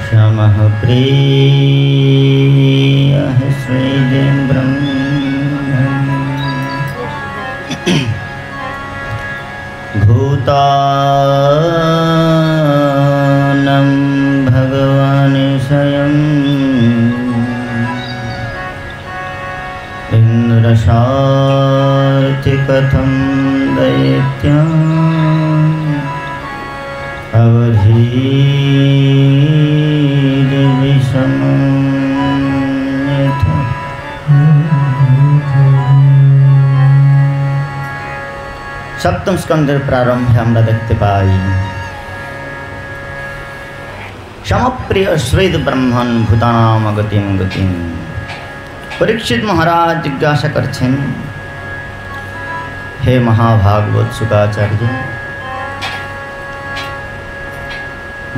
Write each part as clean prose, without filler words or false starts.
क्षमः प्रियः श्रीब्रह्म भूतानं भगवान् स्वयं इंद्रशार्ति कथं दैत्यान् अवधीर्विषमं यथा। सप्तम स्कंधের प्रारंभে আমরা দেখতে পাই समप्रिय श्वेत ब्रह्मण भूतानाम गतिम गतिम। परीक्षित महाराज जिज्ञासा करছেন, हे महाभागवत शुकाचार्य,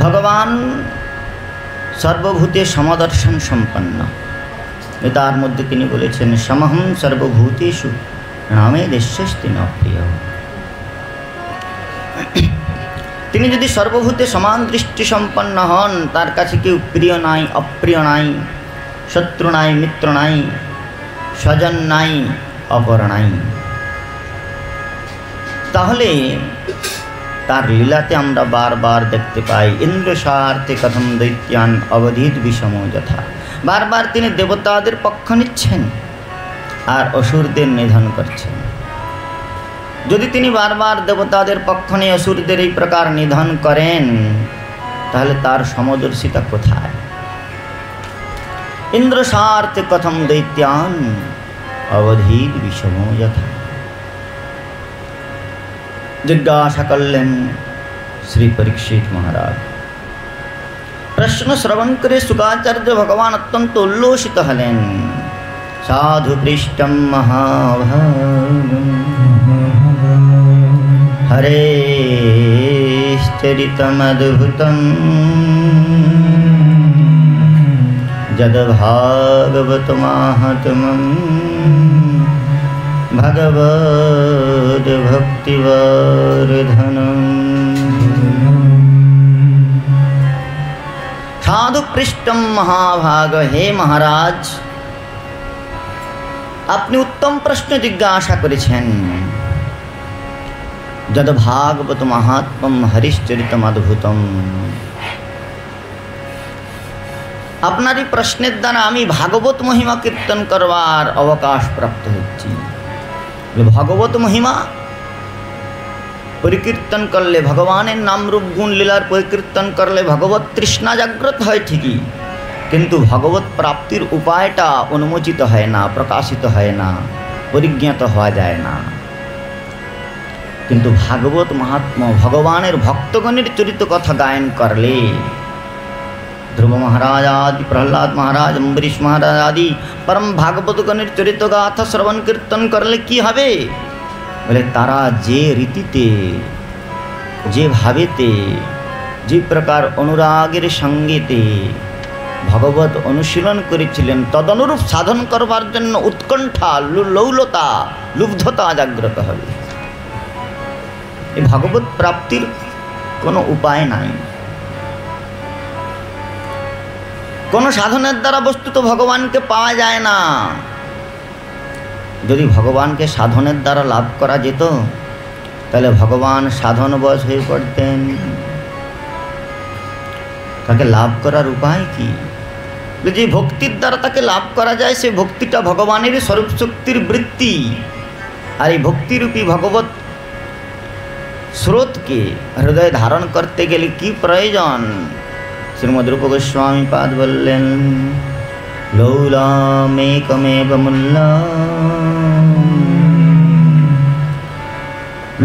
भगवान सर्वभूते समदर्शन सम्पन्न। তার মধ্যে তিনি বলেছেন সমহং সর্বভূতেষু নামে দেশস্তি ন প্রিয়। তিনি যদি সর্বভূতে সমান দৃষ্টি সম্পন্ন হন, তার কাছে কেউ প্রিয় নাই, অপ্রিয় নাই, শত্রু নাই, মিত্র নাই, স্বজন নাই, অপর নাই, তাহলে তার লীলাতে আমরা বারবার দেখতে পাই ইন্দ্র স্বার্থে কথম দৈত্যান অবধীত বিষম যথা। বারবার তিনি দেবতাদের পক্ষ নিচ্ছেন আর অসুরদের নিধন করছেন। যদি তিনি বারবার দেবতাদের পক্ষ নিয়ে অসুরদের এই প্রকার নিধন করেন, তাহলে তার সমদর্শিতা কোথায়? ইন্দ্র স্বার্থে কথম দৈত্যান অবধীত বিষম যথা। जिज्ञासा करलें श्री परीक्षित महाराज। प्रश्न श्रवण करे शुकाचार्य भगवान अत्यंत उल्लोषित हलें। साधु पृष्ठं महाभागं हरेश्चरितमद्भुतं यद्भागवतमाहात्म्यं भगवद् भक्तिवर्धनम्। साधु पृष्ठम महाभाग, हे महाराज, अपनी उत्तम प्रश्न जिज्ञासा करेছেন। यद् भागवत महात्म्यम हरिश्चरितम अद्भुतम। আপনার এই প্রশ্নের দ্বারা আমি ভাগবত মহিমা কীর্তন করবার অবকাশ প্রাপ্ত হচ্ছি। ভগবত মহিমা পরিকীর্তন করলে, ভগবানের নাম রূপ গুণ লীলার পরিকীর্তন করলে ভগবত তৃষ্ণা জাগ্রত হয় ঠিকই, কিন্তু ভগবত প্রাপ্তির উপায়টা উন্মোচিত হয় না, প্রকাশিত হয় না, পরিজ্ঞাত হওয়া যায় না। কিন্তু ভাগবত মাহাত্ম্য, ভগবানের ভক্তগণের চরিত কথা গায়ন করলে, ध्रुव महाराज आदि, प्रहलाद महाराज, अम्बरीश महाराज आदि परम भागवतगणের चरित गाथा श्रवण कीर्तन करले कि हबे? बोले तारा जे रीतिते, जे भावेते, जे प्रकार अनुरागेर संगेते भगवत अनुशीलन करेছিলেন, तदनुरूप साधन करबार जन्य उत्कंठा, लौलता, लुब्धता जाग्रत हबे। এই भगवत प्राप्तिर कोनो उपाय নাই। কোনো সাধনের দ্বারা বস্তুত ভগবানকে পাওয়া যায় না। যদি ভগবানকে সাধনের দ্বারা লাভ করা যেত, তাহলে ভগবান সাধনবশ হয়ে পড়তেন। তাকে লাভ করার উপায় কি? যে ভক্তির দ্বারা তাকে লাভ করা যায়, সে ভক্তিটা ভগবানের স্বরূপ শক্তির বৃত্তি। আর এই ভক্তিরূপী ভগবত স্রোতকে হৃদয়ে ধারণ করতে গেলে কি প্রয়োজন? श्रीमद् रूप गोस्वामी पाद बोलें लौलमेकमेव मूल्यम्।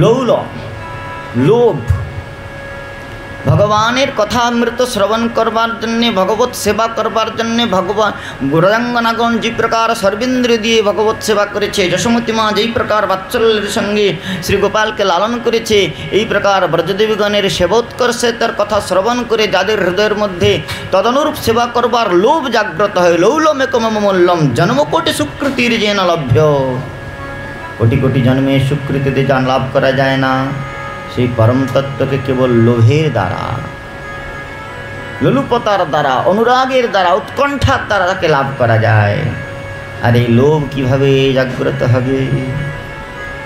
लौल लोभ, भगवानेर कथा अमृत श्रवण करबार जन्य, भगवत सेवा करबार जन्य भगवान गुरांगनागण जे प्रकार सर्वेन्द्रिय दिए भगवत सेवा करेছে, যশোমতী মা যেই প্রকার বাৎসল্যের সঙ্গে শ্রী গোপালকে লালন করেছে, এই প্রকার ব্রজদেবীগণের সেবোৎকর্ষের কথা শ্রবণ করে যাদের হৃদয়ের মধ্যে তদনুরূপ সেবা করবার লোভ জাগ্রত হয়, লৌলমেকমেব মূল্যম জন্মকোটি সুকৃতির যেন লভ্য। কোটি কোটি জন্মে সুকৃতিতে যা লাভ করা যায় না, সেই परम तत्व के केवल लोभेर द्वारा লোলুপতার দ্বারা, অনুরাগের দ্বারা, উৎকণ্ঠার দ্বারা তাকে লাভ করা যায়। আর এই লোভ কিভাবে জাগ্রত হবে?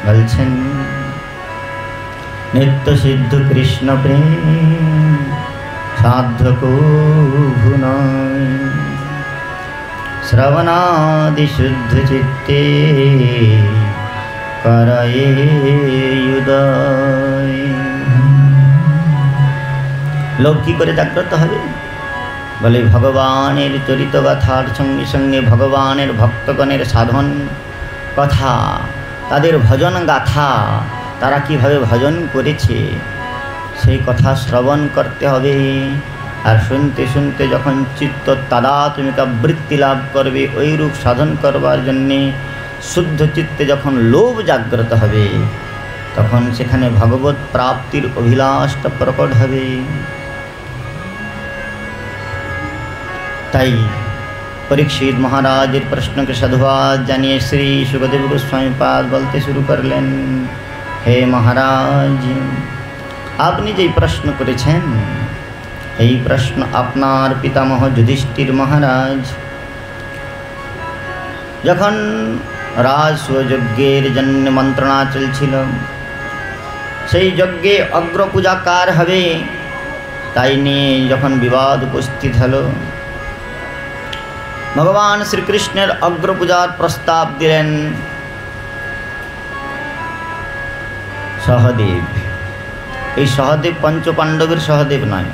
বলছেন নিত্য সিদ্ধ কৃষ্ণ প্রেম সাধ্য কভু নয়, শ্রবণাদি শুদ্ধ চিত্তে করয়ে উদয়। লোভ কি করে জাগ্রত হবে? বলে ভগবানের চরিত গাথার সঙ্গে সঙ্গে ভগবানের ভক্তগণের সাধন কথা, তাদের ভজন গাথা, তারা কিভাবে ভজন করেছে সেই কথা শ্রবণ করতে হবে। আর শুনতে শুনতে যখন চিত্ত তাদাত্মিকা বৃত্তি লাভ করবে, ওইরূপ সাধন করবার জন্যে শুদ্ধ চিত্তে যখন লোভ জাগ্রত হবে, তখন সেখানে ভগবত প্রাপ্তির অভিলাষটা প্রকট হবে। তাই পরীক্ষিত মহারাজের প্রশ্নকে সাধুবাদ জানিয়ে শ্রী সুখদেব গোস্বামী পাদ বলতে শুরু করলেন, হে মহারাজ, আপনি যেই প্রশ্ন করেছেন এই প্রশ্ন আপনার পিতামহ যুধিষ্ঠির মহারাজ যখন রাজসূয়যজ্ঞের জন্য মন্ত্রণা চলছিল, সেই যজ্ঞে অগ্রপূজা কার হবে তাই নিয়ে যখন বিবাদ উপস্থিত হলো, ভগবান শ্রীকৃষ্ণের অগ্রপূজার প্রস্তাব দিলেন সহদেব। এই সহদেব পঞ্চপাণ্ডবের সহদেব নয়,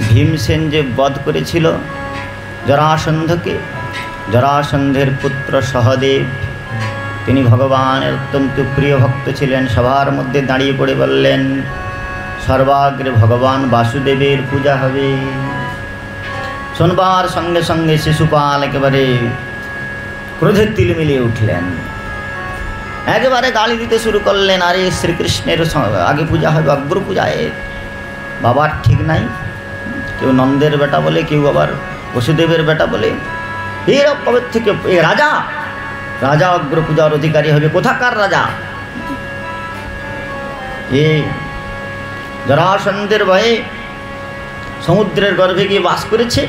ভীমসেন যে বধ করেছিল জরাসন্ধকে, জরাসন্ধের পুত্র সহদেব, তিনি ভগবানের অত্যন্ত প্রিয় ভক্ত ছিলেন। সবার মধ্যে দাঁড়িয়ে পড়ে বললেন, সর্বাগ্রে ভগবান বাসুদেবের পূজা হবে। শোনবার সঙ্গে সঙ্গে শিশুপাল একেবারে ক্রোধের তিল মিলিয়ে উঠলেন, একেবারে গালি দিতে শুরু করলেন, আরে শ্রীকৃষ্ণের আগে পূজা হবে, অগ্র পূজায় বাবার ঠিক নাই, কেউ নন্দের বেটা বলে, কেউ আবার বসুদেবের বেটা বলে, এরকম কবে থেকে এ রাজা, রাজা অগ্র পূজার অধিকারী হবে? কোথাকার রাজা? এ জরাসন্ধের ভয়ে সমুদ্রের গর্ভে গিয়ে বাস করেছে।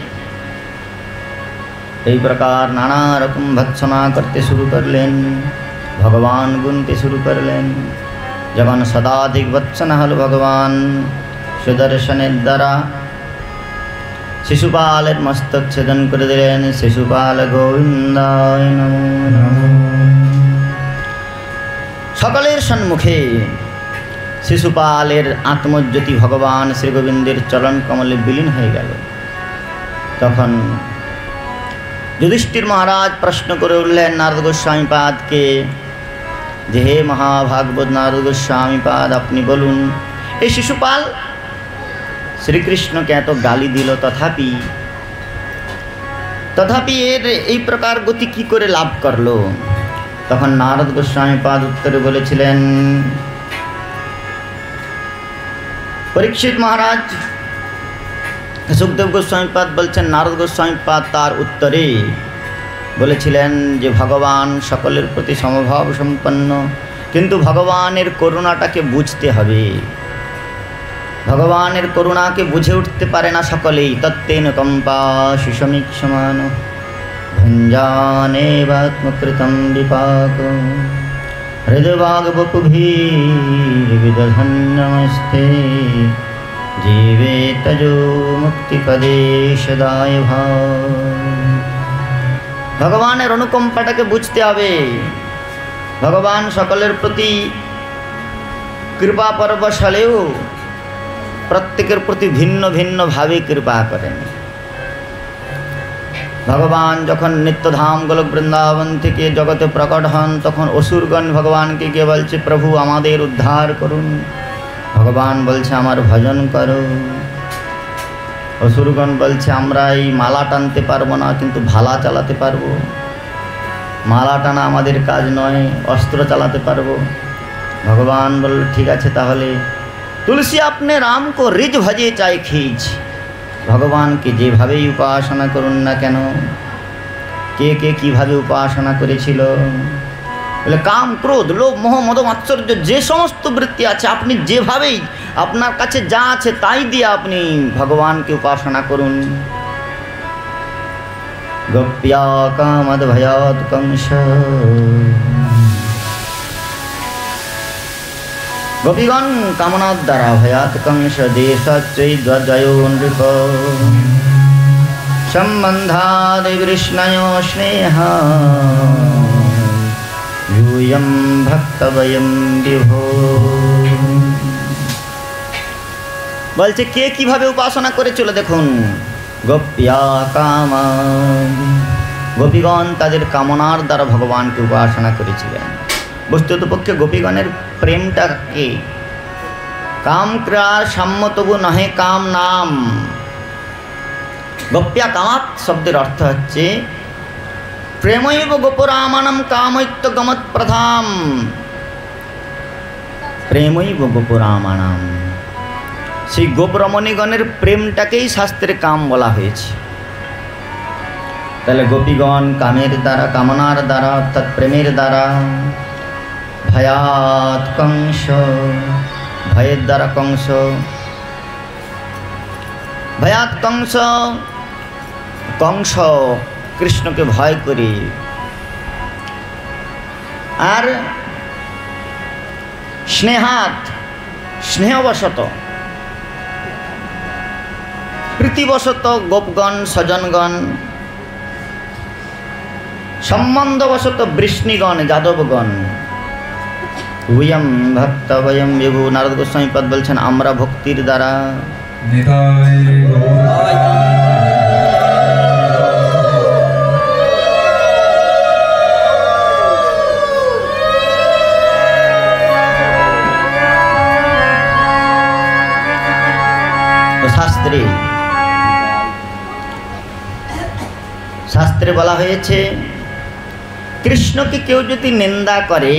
এই প্রকার নানা রকম ভৎসনা করতে শুরু করলেন, ভগবান গুনতে শুরু করলেন। যখন শতাধিক ভৎসনা হল ভগবান সুদর্শনের দ্বারা শিশুপালের মস্তক ছেদন করে দিলেন। শিশুপাল গোবিন্দায় নমো নমঃ। সকলের সম্মুখে শিশুপালের আত্মজ্যোতি ভগবান শ্রী গোবিন্দের চরণ কমলে বিলীন হয়ে গেল। তখন যুধিষ্ঠির মহারাজ প্রশ্ন করে উঠলেন নারদ গোস্বামীপাদকে, যে হে মহাভাগবত নারদ গোস্বামীপাদ, আপনি বলুন, এই শিশুপাল শ্রীকৃষ্ণকে এত গালি দিল, তথাপি এর এই প্রকার গতি কি করে লাভ করলো? তখন নারদ গোস্বামীপাদ উত্তরে বলেছিলেন, পরীক্ষিত মহারাজ, সুখদেব গোস্বামীপাদ বলছেন, নারদ গোস্বামীপাদ তার উত্তরে বলেছিলেন যে ভগবান সকলের প্রতি সমভাব সম্পন্ন, কিন্তু ভগবানের করুণাটাকে বুঝতে হবে। ভগবানের করুণাকে বুঝে উঠতে পারে না সকলেই। তত্ত্বেন কম্পা শিশমীক্ষমান ভঞ্জানেবাত্মকৃতম বিপাক হৃদবাগবপুভির্বিদধন্যমস্তে জীবে তজো মুক্তিপদে সদায় ভাব। ভগবানের অনুকম্পাটাকে বুঝতে হবে। ভগবান সকলের প্রতি কৃপা পরবশ হলেও প্রত্যেকের প্রতি ভিন্ন ভিন্ন ভাবে কৃপা করেন। ভগবান যখন নিত্যধাম গোলক বৃন্দাবন থেকে জগতে প্রকট হন, তখন অসুরগণ ভগবানকে গিয়ে বলছে, প্রভু আমাদের উদ্ধার করুন। ভগবান বলছে, আমার ভজন করো। অসুরগণ বলছে, আমরা এই মালা টানতে পারবো না, কিন্তু ভালা চালাতে পারবো। মালা টানা আমাদের কাজ নয়, অস্ত্র চালাতে পারবো। ভগবান বলল, ঠিক আছে, তাহলে তুলসী আপনি রাম কো রিজ ভজে চাই খিজ। ভগবানকে যেভাবেই উপাসনা করুন না কেন, কে কে কীভাবে উপাসনা করেছিল, বলে কাম ক্রোধ লোভ মোহ মদ মাৎসর্য যে সমস্ত বৃত্তি আছে আপনি যেভাবেই আপনার কাছে যা আছে তাই দিয়ে আপনি ভগবানকে উপাসনা করুন। গোপ্যা কামদ ভয়াৎ কংস, গোপীগণ কামনার দ্বারা ভয়াৎ কংস দেশাচ্চৈদ্বজয়ো নৃপ সম্বন্ধাদি কৃষ্ণয় স্নেহা यूयं ভক্তবয়ম বিভো। বলছে কে কিভাবে উপাসনা করেছিল দেখুন। গোপ্যা কামা, গোপীগণ তাদের কামনার দ্বারা ভগবানকে উপাসনা করেছিলেন। বস্তুতপক্ষে গোপীগণের প্রেমটাকে কাম ক্রিয়া সাম্য তবু নহে কাম নাম। গোপ্যা কামাত শব্দের অর্থ হচ্ছে প্রেমৈব গোপুরামানম কামৈত্য গমৎ প্রধাম। প্রেমৈব গোপুরামানম, সেই গোপরমণীগণের প্রেমটাকেই শাস্ত্রে কাম বলা হয়েছে। তাহলে গোপীগণ কামের দ্বারা, কামনার দ্বারা অর্থাৎ প্রেমের দ্বারা, ভয়াৎ কংস, ভয়ের দ্বারা কংস, ভয়াৎ কংস, কংস কৃষ্ণকে ভয় করে, আর স্নেহাত স্নেহবশত, প্রীতিবশত গোপগণ স্বজনগণ, সম্বন্ধবশত বৃষ্ণিগণ যাদবগণ, উয়ম ভক্ত বয়ম বিভু। নারদ গোস্বামী পদ বলছেন আমরা ভক্তির দ্বারা শাস্ত্রে বলা হয়েছে কৃষ্ণকে কেউ যদি নিন্দা করে,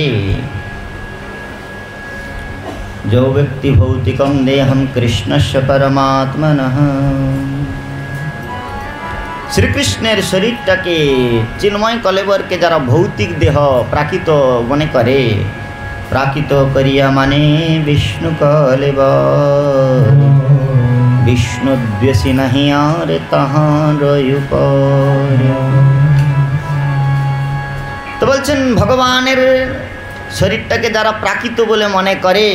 जो व्यक्ति भौतिकं देहं कृष्णस्य परमात्मनः, শ্রীকৃষ্ণের শরীরটাকে চিন্ময় কলেবরকে যারা ভৌতিক দেহ প্রাকৃত মনে করে, প্রাকৃত করিয়া মানে বিষ্ণু কলেবর, বিষ্ণু দ্বেষী নাহি আর তাহার উপর। তো বলছেন ভগবানের শরীরটাকে যারা প্রাকৃত বলে মনে করে,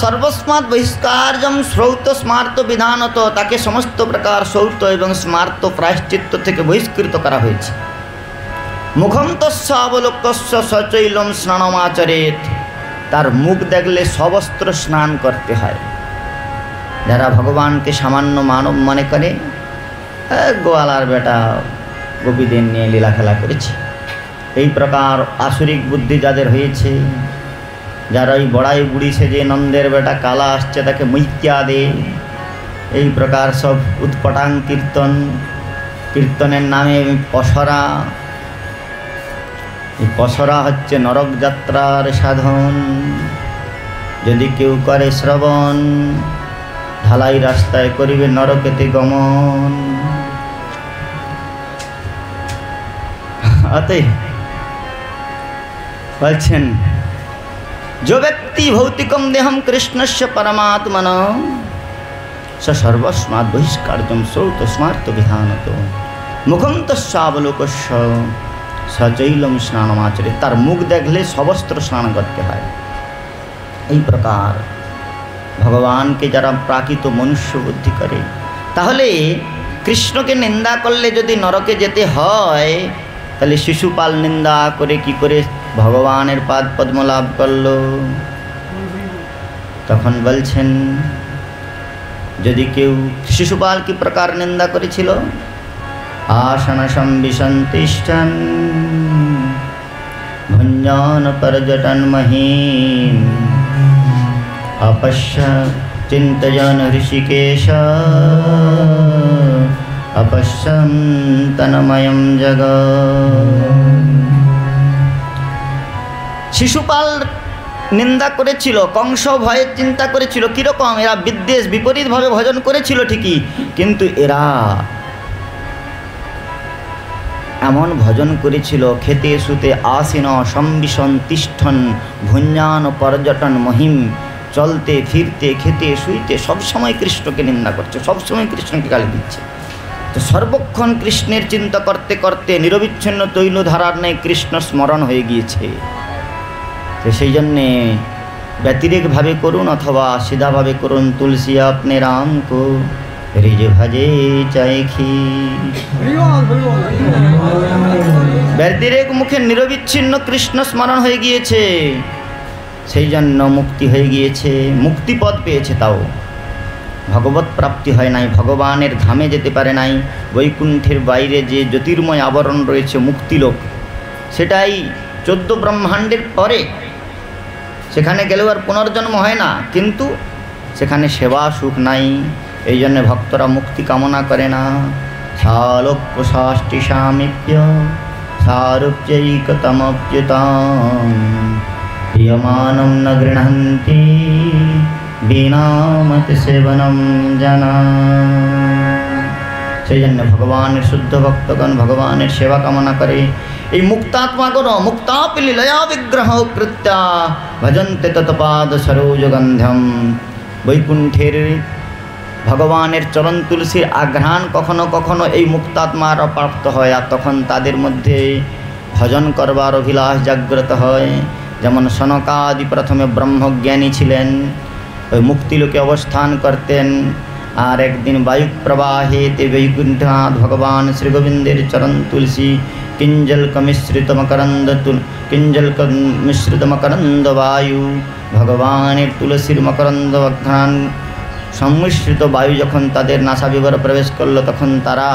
সর্বস্মাৎ বহিষ্কার্যম শ্রৌত স্মার্ত বিধানত, তাকে সমস্ত প্রকার শ্রৌত এবং স্মার্ত প্রায়শ্চিত্ত থেকে বহিষ্কৃত করা হয়েছে। মুখম তস্য অবলোক্তস্য সচৈলম স্নানমাচরেত, তার মুখ দেখলে সবস্ত্র স্নান করতে হয়। যারা ভগবানকে সামান্য মানব মনে করে, গোয়ালার বেটা গোপীদের নিয়ে লীলা খেলা করেছে, এই প্রকার আসুরিক বুদ্ধি যাদের হয়েছে, যারা ওই বড়াই বুড়ি সেজে নন্দের বেটা কালা আসছে তাকে মৈত্যা দে, এই প্রকার সব উৎপটাং কীর্তন, কীর্তনের নামে পসরা, এই পসরা হচ্ছে নরক যাত্রার সাধন। যদি কেউ করে শ্রবণ, ঢালাই রাস্তায় করিবে নরকেতে গমন। অতএব বলছেন जो व्यक्ति भौतिकम देहम कृष्णस्य परमात्मन स सर्वस्मात् बहिष्कार्यम श्रौत स्मार्त विधानत मुखम तस्यावलोकस्य सचैलम स्नानमाचरे, तार मुख देखले सबस्त्र स्नान करते हैं। এই প্রকার ভগবানকে যারা প্রাকৃত মনুষ্য বুদ্ধি করে, তাহলে কৃষ্ণকে নিন্দা করলে যদি নরকে যেতে হয়, তাহলে শিশুপাল নিন্দা করে কি করে ভগবানের পাদ পদ্ম লাভ করল? তখন বলছেন যদি কেউ শিশুপাল কি প্রকার নিন্দা করেছিল, আসন সংবিসন্তিষ্ঠন ভঞ্জন পর্যটন মহিম अपश्य चिंतयन ऋषिकेश अपश्यं तन्मयं जगत्। শিশুপাল নিন্দা করেছিল, কংস ভয়ে চিন্তা করেছিল কীরকম, এরা বিদ্বেষ বিপরীতভাবে ভজন করেছিল ঠিকই, কিন্তু এরা এমন ভজন করেছিল, খেতে শুতে আসীন সম্বিষণ তিষ্ঠন ভুঞ্জান পর্যটন মহিম, চলতে ফিরতে খেতে শুইতে সবসময় কৃষ্ণকে নিন্দা করছে, সবসময় কৃষ্ণকে গালি দিচ্ছে। তো সর্বক্ষণ কৃষ্ণের চিন্তা করতে করতে নিরবিচ্ছিন্ন তৈলধারার ন্যায় কৃষ্ণ স্মরণ হয়ে গিয়েছে। তো সেই জন্যে ব্যতিরেকভাবে করুন অথবা সিধাভাবে করুন, তুলসী আপনি রাম কো রিজ ভজে চাইখি। ব্যতিরেক মুখে নিরবিচ্ছিন্ন কৃষ্ণ স্মরণ হয়ে গিয়েছে, সেই জন্য মুক্তি হয়ে গিয়েছে, মুক্তিপদ পেয়েছে। তাও ভগবত প্রাপ্তি হয় নাই, ভগবানের ধামে যেতে পারে নাই। বৈকুণ্ঠের বাইরে যে জ্যোতির্ময় আবরণ রয়েছে মুক্তিলোক, সেটাই 14 ব্রহ্মাণ্ডের পরে, সেখানে গেলেও আর পুনর্জন্ম হয় না, কিন্তু সেখানে সেবা সুখ নাই। এই জন্য ভক্তরা মুক্তি কামনা করে না। শালোক্য ষষ্ঠী সামিপ্য সারূপ্যৈকতমপ্যুতাম প্রিয়মানম ন গৃহন্তি বিনামত সেবনম জানা। সেই জন্য ভগবানের শুদ্ধ ভক্তগণ ভগবানের সেবা কামনা করে। এই মুক্তাত্মাগণ মুক্তাপি লীলয়া বিগ্রহ কৃত্যা ভজন্তে তৎপাদ সরোজগন্ধম। বৈকুণ্ঠের ভগবানের চরণ তুলসীর আঘ্রাণ কখনো কখনো এই মুক্তাত্মারা প্রাপ্ত হয়, আর তখন তাদের মধ্যে ভজন করবার অভিলাষ জাগ্রত হয়। যেমন সনকাদি প্রথমে ব্রহ্মজ্ঞানী ছিলেন, ওই মুক্তিলোকে অবস্থান করতেন, আর একদিন বায়ু প্রবাহেতে বৈকুণ্ঠনাথ ভগবান শ্রীগোবিন্দের চরণ তুলসী কিঞ্জলক মিশ্রিত মকরন্দ বায়ু, ভগবানের তুলসীর মকরন্দ ঘ্রাণ সংমিশ্রিত বায়ু যখন তাদের নাসাবিবরে প্রবেশ করল, তখন তারা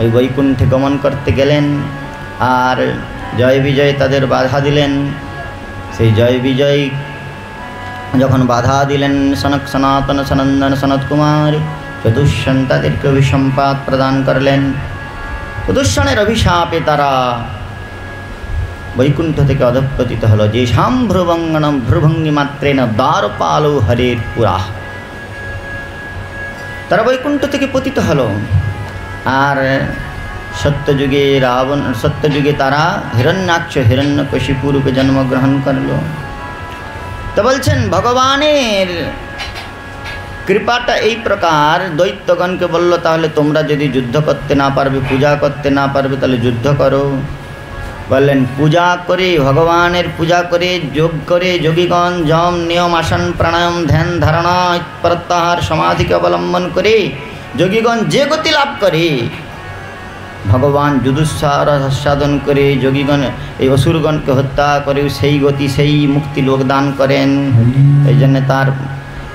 ওই বৈকুণ্ঠে গমন করতে গেলেন। আর জয় বিজয় তাদের বাধা দিলেন। সেই জয় বিজয় যখন বাধা দিলেন, সনক সনাতন সনন্দন সনত কুমার চতুষ্ষণ তাদেরকে অভিসম্পাদ প্রদান করলেন। চতুষ্ষণের অভিশাপে তারা বৈকুণ্ঠ থেকে অধঃপতিত হলো। যে শাম ভ্রুভঙ্গনম ভ্রুভঙ্গি মাত্রেন দ্বারপালো হরের পুরা, তারা বৈকুণ্ঠ থেকে পতিত হলো। আর সত্যযুগে তারা হিরণ্যাক্ষ হিরণ্যকশিপু রূপে জন্মগ্রহণ করল। তো বলছেন ভগবানের কৃপাটা এই প্রকার। দৈত্যগণকে বলল, তাহলে তোমরা যদি যুদ্ধ করতে না পারবে, পূজা করতে না পারবে, তাহলে যুদ্ধ করো। বললেন পূজা করে, ভগবানের পূজা করে, যোগ করে, যোগীগণ যম নিয়ম আসন প্রাণায়াম ধ্যান ধারণা প্রত্যাহার সমাধিকে অবলম্বন করে যোগীগণ যে গতি লাভ করে, ভগবান যুদুস্সার সাধন করে যোগীগণ এই অসুরগণকে হত্যা করে সেই গতি, সেই মুক্তি লোক দান করেন। এই জন্যে তার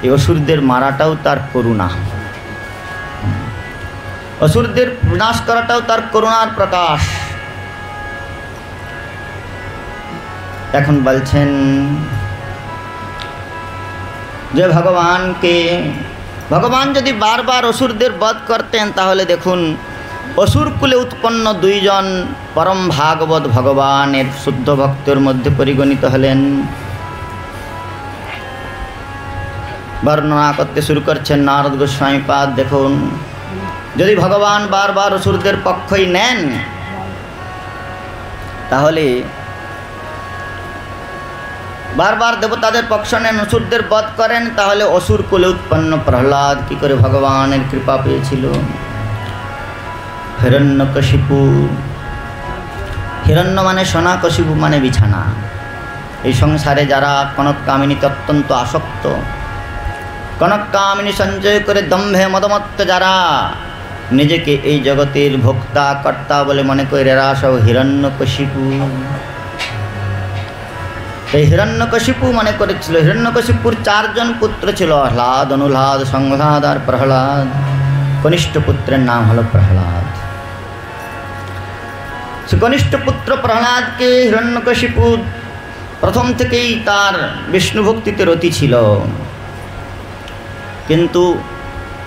এই অসুরদের মারাটাও তার করুণা, অসুরদের বিনাশ করাটাও তার করুণার প্রকাশ। এখন বলছেন যে ভগবান যদি বারবার অসুরদের বধ করতেন, তাহলে দেখুন অসুর কুলে উৎপন্ন 2 জন পরম ভাগবত ভগবানের শুদ্ধ ভক্তের মধ্যে পরিগণিত হলেন। বর্ণনা করতে শুরু করছেন নারদ গোস্বামীপাদ। দেখুন, যদি ভগবান বারবার অসুরদের পক্ষই নেন, তাহলে বারবার দেবতাদের পক্ষ নেন, অসুরদের বধ করেন, তাহলে অসুর কুলে উৎপন্ন প্রহ্লাদ কি করে ভগবানের কৃপা পেয়েছিল? হিরণ্যকশিপু, হিরণ্য মানে সোনা, কশিপু মানে বিছানা। এই সংসারে যারা কনক কামিনীতে অত্যন্ত আসক্ত, কনক কামিনী সঞ্চয় করে দম্ভে মদমত্ত যারা নিজেকে এই জগতের ভোক্তা কর্তা বলে মনে করে, এরা সব হিরণ্যকশিপু। এই হিরণ্যকশিপু মনে করেছিল। হিরণ্যকশিপুর 4 জন পুত্র ছিল, আহ্লাদ, অনুহ্লাদ, সংহ্লাদ আর প্রহ্লাদ। কনিষ্ঠ পুত্রের নাম হলো প্রহ্লাদ। সে কনিষ্ঠ পুত্র প্রহ্লাদকে হিরণ্যকশিপু প্রথম থেকেই তার বিষ্ণু ভক্তিতে রতি ছিল। কিন্তু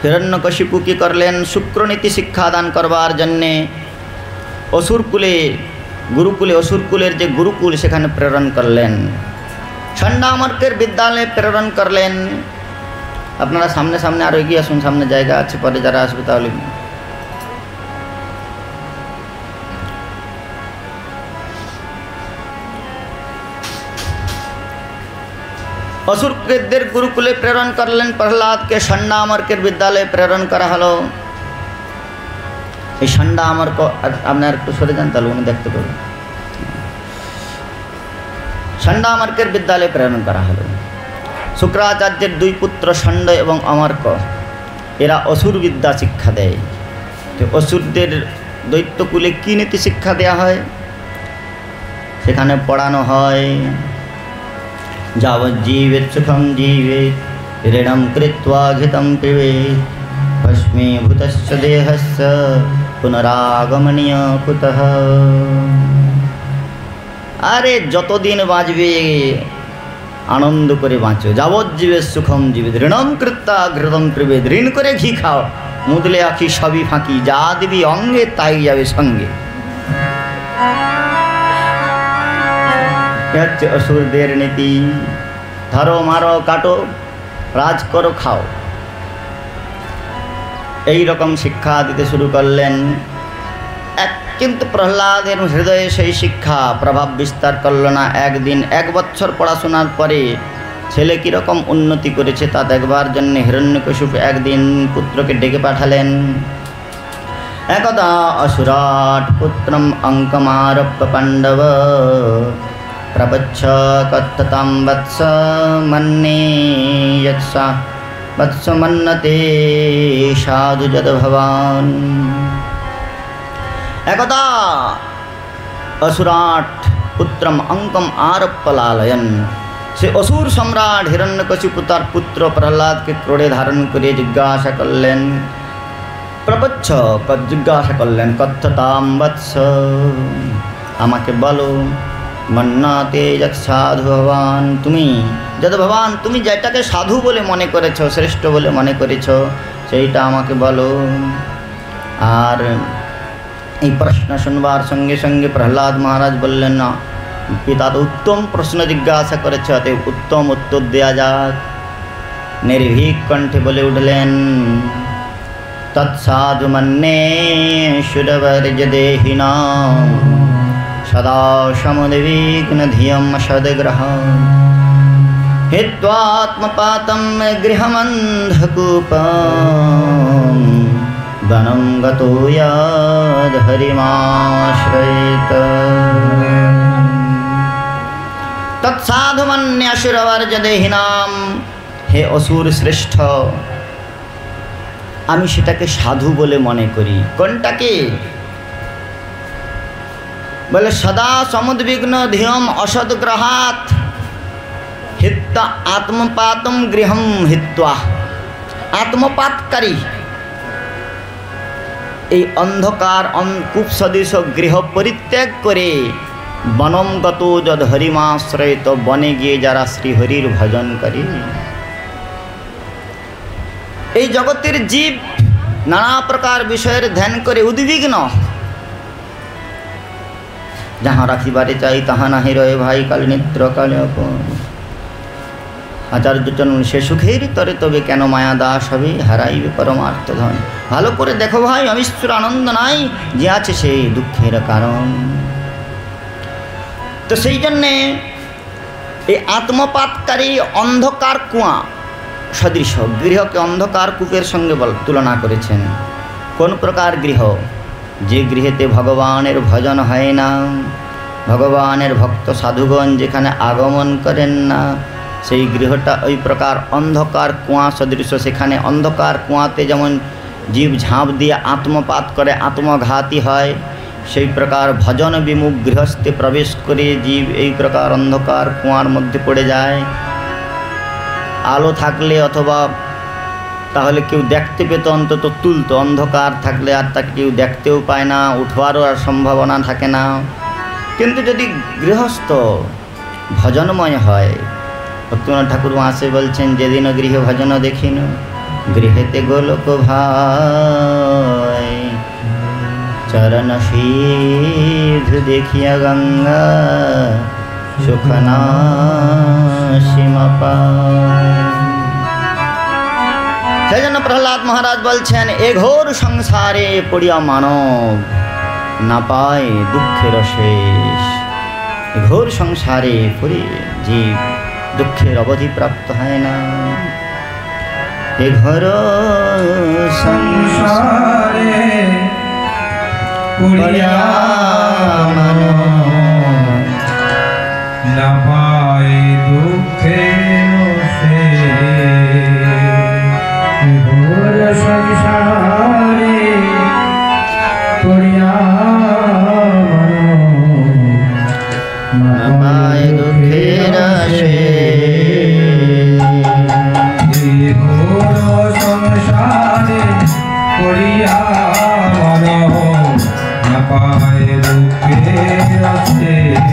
হিরণ্যকশিপু কি করলেন? শুক্রনীতি শিক্ষাদান করবার জন্যে অসুরকুলে, গুরুকুলে, অসুরকুলের যে গুরুকুল সেখানে প্রেরণ করলেন। ছন্দামর্কের বিদ্যালয়ে প্রেরণ করলেন। আপনারা সামনে সামনে আরও এগিয়ে আসুন, সামনে জায়গা আছে, পরে যারা আসবে তাহলে। असुरদের গুরুকুলে প্রেরণ করলেন, প্রহ্লাদকে ষণ্ডামর্কের বিদ্যালয়ে প্রেরণ করা হলো। এই ষণ্ডামর্ক, আপনার একটু সরে যান তাহলে উনি দেখতে পাবেন। ষণ্ডামর্কের বিদ্যালয়ে প্রেরণ করা হলো। শুক্রাচার্যের দুই পুত্র ষণ্ড এবং অমর্ক, এরা অসুর বিদ্যা শিক্ষা দেয়। তো অসুরদের দৈত্যকুলে কী নীতি শিক্ষা দেওয়া হয়? সেখানে পড়ানো হয় যাবজ্জীবেৎ সুখম জীবেৎ ঋণম কৃত্বা ঘৃতম পিবেৎ ভস্মীভূতস্য দেহস্য পুনরাগমনীয় কুতঃ। আরে যতদিন বাঁচবে আনন্দ করে বাঁচো। যাবজ্জীবেৎ সুখম জীবেৎ ঋণম কৃত্বা ঘৃতম পিবেৎ, ঋণ করে ঘি খাও, মুদলে আঁখি সবই ফাঁকি, যা দিবি অঙ্গে তাই যাবে সঙ্গে। হচ্ছে অসুরদের নীতি। ধরো, মারো, কাটো, রাজ করো, খাও, এই রকম শিক্ষা দিতে শুরু করলেন। কিন্তু প্রহ্লাদের হৃদয়ে সেই শিক্ষা প্রভাব বিস্তার করল না। একদিন 1 বছর পড়াশোনার পরে ছেলে কীরকম উন্নতি করেছে তা দেখবার জন্য হিরণ্যকশিপু একদিন পুত্রকে ডেকে পাঠালেন। একদা অসুরাট পুত্রম অঙ্কমারপ্য পাণ্ডব প্রবচ্ছ কথ্যতাম বৎস মন্যে যৎসা বৎস মন্যতে সাধু যদ ভবান। একদা অসুরাট পুত্রম অঙ্কম আরপ্য লালয়ন, সে অসুর সম্রাট হিরণ্যকশিপু তার পুত্র প্রহ্লাদকে ক্রোড়ে ধারণ করে জিজ্ঞাসা করলেন, প্রবচ্ছ, জিজ্ঞাসা করলেন, কথ্যতাম বৎস, আমাকে বলো, মন্যতে যৎ সাধু ভবান, তুমি যদ ভবান, তুমি যেটাকে সাধু বলে মনে করেছ, শ্রেষ্ঠ বলে মনে করেছ, সেইটা আমাকে বলো। আর এই প্রশ্ন শুনবার সঙ্গে সঙ্গে প্রহ্লাদ মহারাজ বললেন, না পিতা তো উত্তম প্রশ্ন জিজ্ঞাসা করেছে, অতএব উত্তম উত্তর দেয়া যাক। নির্ভীক কণ্ঠে বলে উঠলেন, তৎসাধু মন্যে সুরবর্জ দেহিনাম সদা সমুদ্বিগ্ন ধিয়ম সদগ্রহ হিত্বাত্মপাতম গৃহমন্ধকূপম বনম গতো ইয়াদ হরিমাশ্রয়েত। তৎসাধু মন্যে সুরবর্জ দেহিনাম, হে অসুর শ্রেষ্ঠ, আমি সেটাকে সাধু বলে মনে করি। কোনটাকে? বলে সদা সমুদ্বিগ্ন ধিয়ম অসদ্গ্রহাৎ হিত্বা আত্মপাতম গৃহম হিত্বা, আত্মপাতকারী এই অন্ধকার কূপ সদৃশ গৃহ পরিত্যাগ করে বনম গত যদ হরিমাশ্রয়িত, বনে গিয়ে যারা শ্রীহরির ভজন করে। এই জগতের জীব নানা প্রকার বিষয়ের ধ্যান করে উদ্বিগ্ন, যাহা রাখিবারে চাই তাহা নাহি রয়ে ভাই, কালে নিত্র কালে অপর। আচার্যচরণ, সে সুখের তরে তবে কেন মায়া দাস হবে, হারাইবে পরমার্থ ধন। ভালো করে দেখো ভাই, অবিশ্বর আনন্দ নাই, যে আছে সেই দুঃখের কারণ। তো সেই জন্যে এই আত্মপাতকারী অন্ধকার কুয়া সদৃশ গৃহকে অন্ধকার কূপের সঙ্গে তুলনা করেছেন। কোন প্রকার গৃহ? যে গৃহেতে ভগবানের ভজন হয় না, ভগবানের ভক্ত সাধুগণ যেখানে আগমন করেন না, সেই গৃহটা ওই প্রকার অন্ধকার কুয়া সদৃশ। সেখানে অন্ধকার কুয়াতে যেমন জীব ঝাঁপ দিয়ে আত্মপাত করে, আত্মঘাতী হয়, সেই প্রকার ভজন বিমুখ গৃহস্থে প্রবেশ করে জীব এই প্রকার অন্ধকার কুয়ার মধ্যে পড়ে যায়। আলো থাকলে অথবা তাহলে কেউ দেখতে পেত, অন্তত তুলতো। অন্ধকার থাকলে আর তাকে কেউ দেখতেও পায় না, উঠবারও আর সম্ভাবনা থাকে না। কিন্তু যদি গৃহস্থ ভজনময় হয়, ভক্তিনাথ ঠাকুর মাসে বলছেন, যেদিন গৃহ ভজন দেখিন গৃহেতে গোলক ভাই, চরণ সিধু দেখিয়া গঙ্গা সুখনা সীমা পায়। সেই জন্য প্রহ্লাদ মহারাজ বলছেন, এ ঘোর সংসারে পড়িয়া মানব না পায় দুঃখের শেষ। ঘোর সংসারে পড়ে জীব দুঃখের অবধি প্রাপ্ত হয় না। এ ঘর সংসারে পড়িয়া মানো না পায় দুঃখের শেষ। ঘর সংসারে পড়িয়া মানো না পায় দুঃখের শেষ। ঘর সংসারে পড়িয়া মানো না পায় দুঃখের শেষ।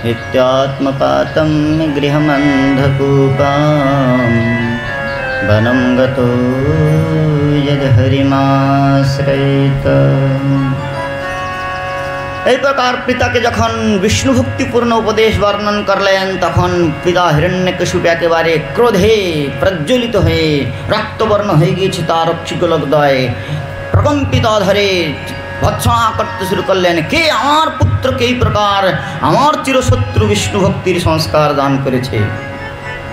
इत्यात्मपातं गृहमन्धकूपां वनं गतो यद्हरिमाश्रयेत। এই প্রকার পিতাকে যখন বিষ্ণু ভক্তিপূর্ণ উপদেশ বর্ণন করলেন, তখন পিতা হিরণ্যকশিপু একেবারে ক্রোধে প্রজ্বলিত হয়ে রক্তবর্ণ হয়ে গিয়েছে তার অক্ষিগোলকদ্বয়। প্রকম্পিত ধরে ভৎসনা করতে শুরু করলেন, কে আমার পুত্রকে এই প্রকার আমার চিরশত্রু বিষ্ণু ভক্তির সংস্কার দান করেছে?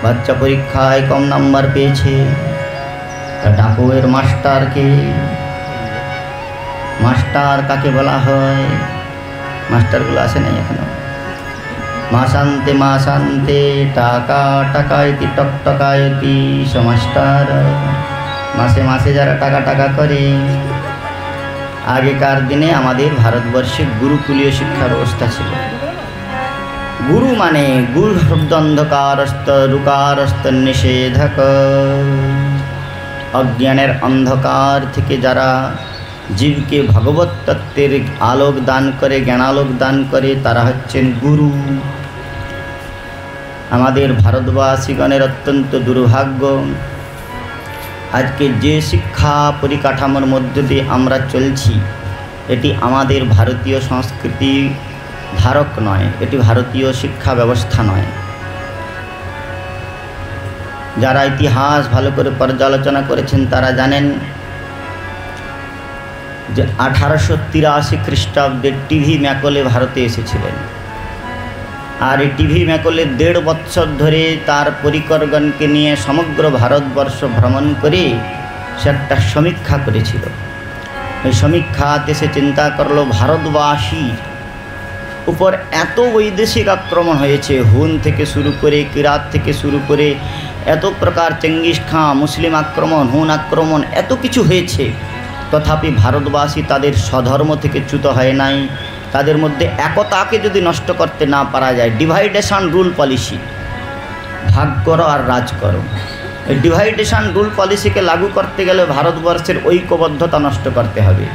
বাচ্চা পরীক্ষায় কম নাম্বার পেয়েছে, ডাকো এর মাস্টারকে। মাস্টার কাকে বলা হয়? মাস্টারগুলো আসে নাই এখনো। মা শান্তে টাকা টাকায়তি টকটকায়তি সমাস্টার। মাসে মাসে যারা টাকা টাকা করে। আগেকার দিনে আমাদের ভারতবর্ষে গুরুকুলীয় শিক্ষা ব্যবস্থা ছিল। গুরু মানে গুরু শব্দ অন্ধকারস্ত রুকারস্ত নিষেধক। অজ্ঞানের অন্ধকার থেকে যারা জীবকে ভগবত তত্ত্বের আলোক দান করে, জ্ঞানালোক দান করে, তারা হচ্ছেন গুরু। আমাদের ভারতবাসীগণের অত্যন্ত দুর্ভাগ্য, আজকে যে শিক্ষা পরিকাঠামোর মধ্য দিয়ে আমরা চলছি, এটি আমাদের ভারতীয় সংস্কৃতি ধারক নয়, এটি ভারতীয় শিক্ষা ব্যবস্থা নয়। যারা ইতিহাস ভালো করে পর্যালোচনা করেছেন তারা জানেন যে 1883 খ্রিস্টাব্দে টিভি ম্যাকলে ভারতে এসেছিলেন। আর এই টিভি ম্যাকলে 1.5 বছর ধরে তার পরিকরগণকে নিয়ে সমগ্র ভারতবর্ষ ভ্রমণ করে সে একটা সমীক্ষা করেছিল। এই সমীক্ষাতে সে চিন্তা করলো ভারতবাসীর উপর এত বৈদেশিক আক্রমণ হয়েছে, হুন থেকে শুরু করে, কিরাত থেকে শুরু করে, এত প্রকার চেঙ্গিস খাঁ, মুসলিম আক্রমণ, হুন আক্রমণ, এত কিছু হয়েছে, তথাপি ভারতবাসী তাদের স্বধর্ম থেকে চ্যুত হয় নাই। তাদের মধ্যে একতাকে যদি নষ্ট করতে না পারা যায়, ডিভাইডেশন রুল পলিসি, ভাগ করো আর রাজ করো, এই ডিভাইডেশন রুল পলিসিকে লাগু করতে গেলে ভারতবর্ষের ঐক্যবদ্ধতা নষ্ট করতে হবে।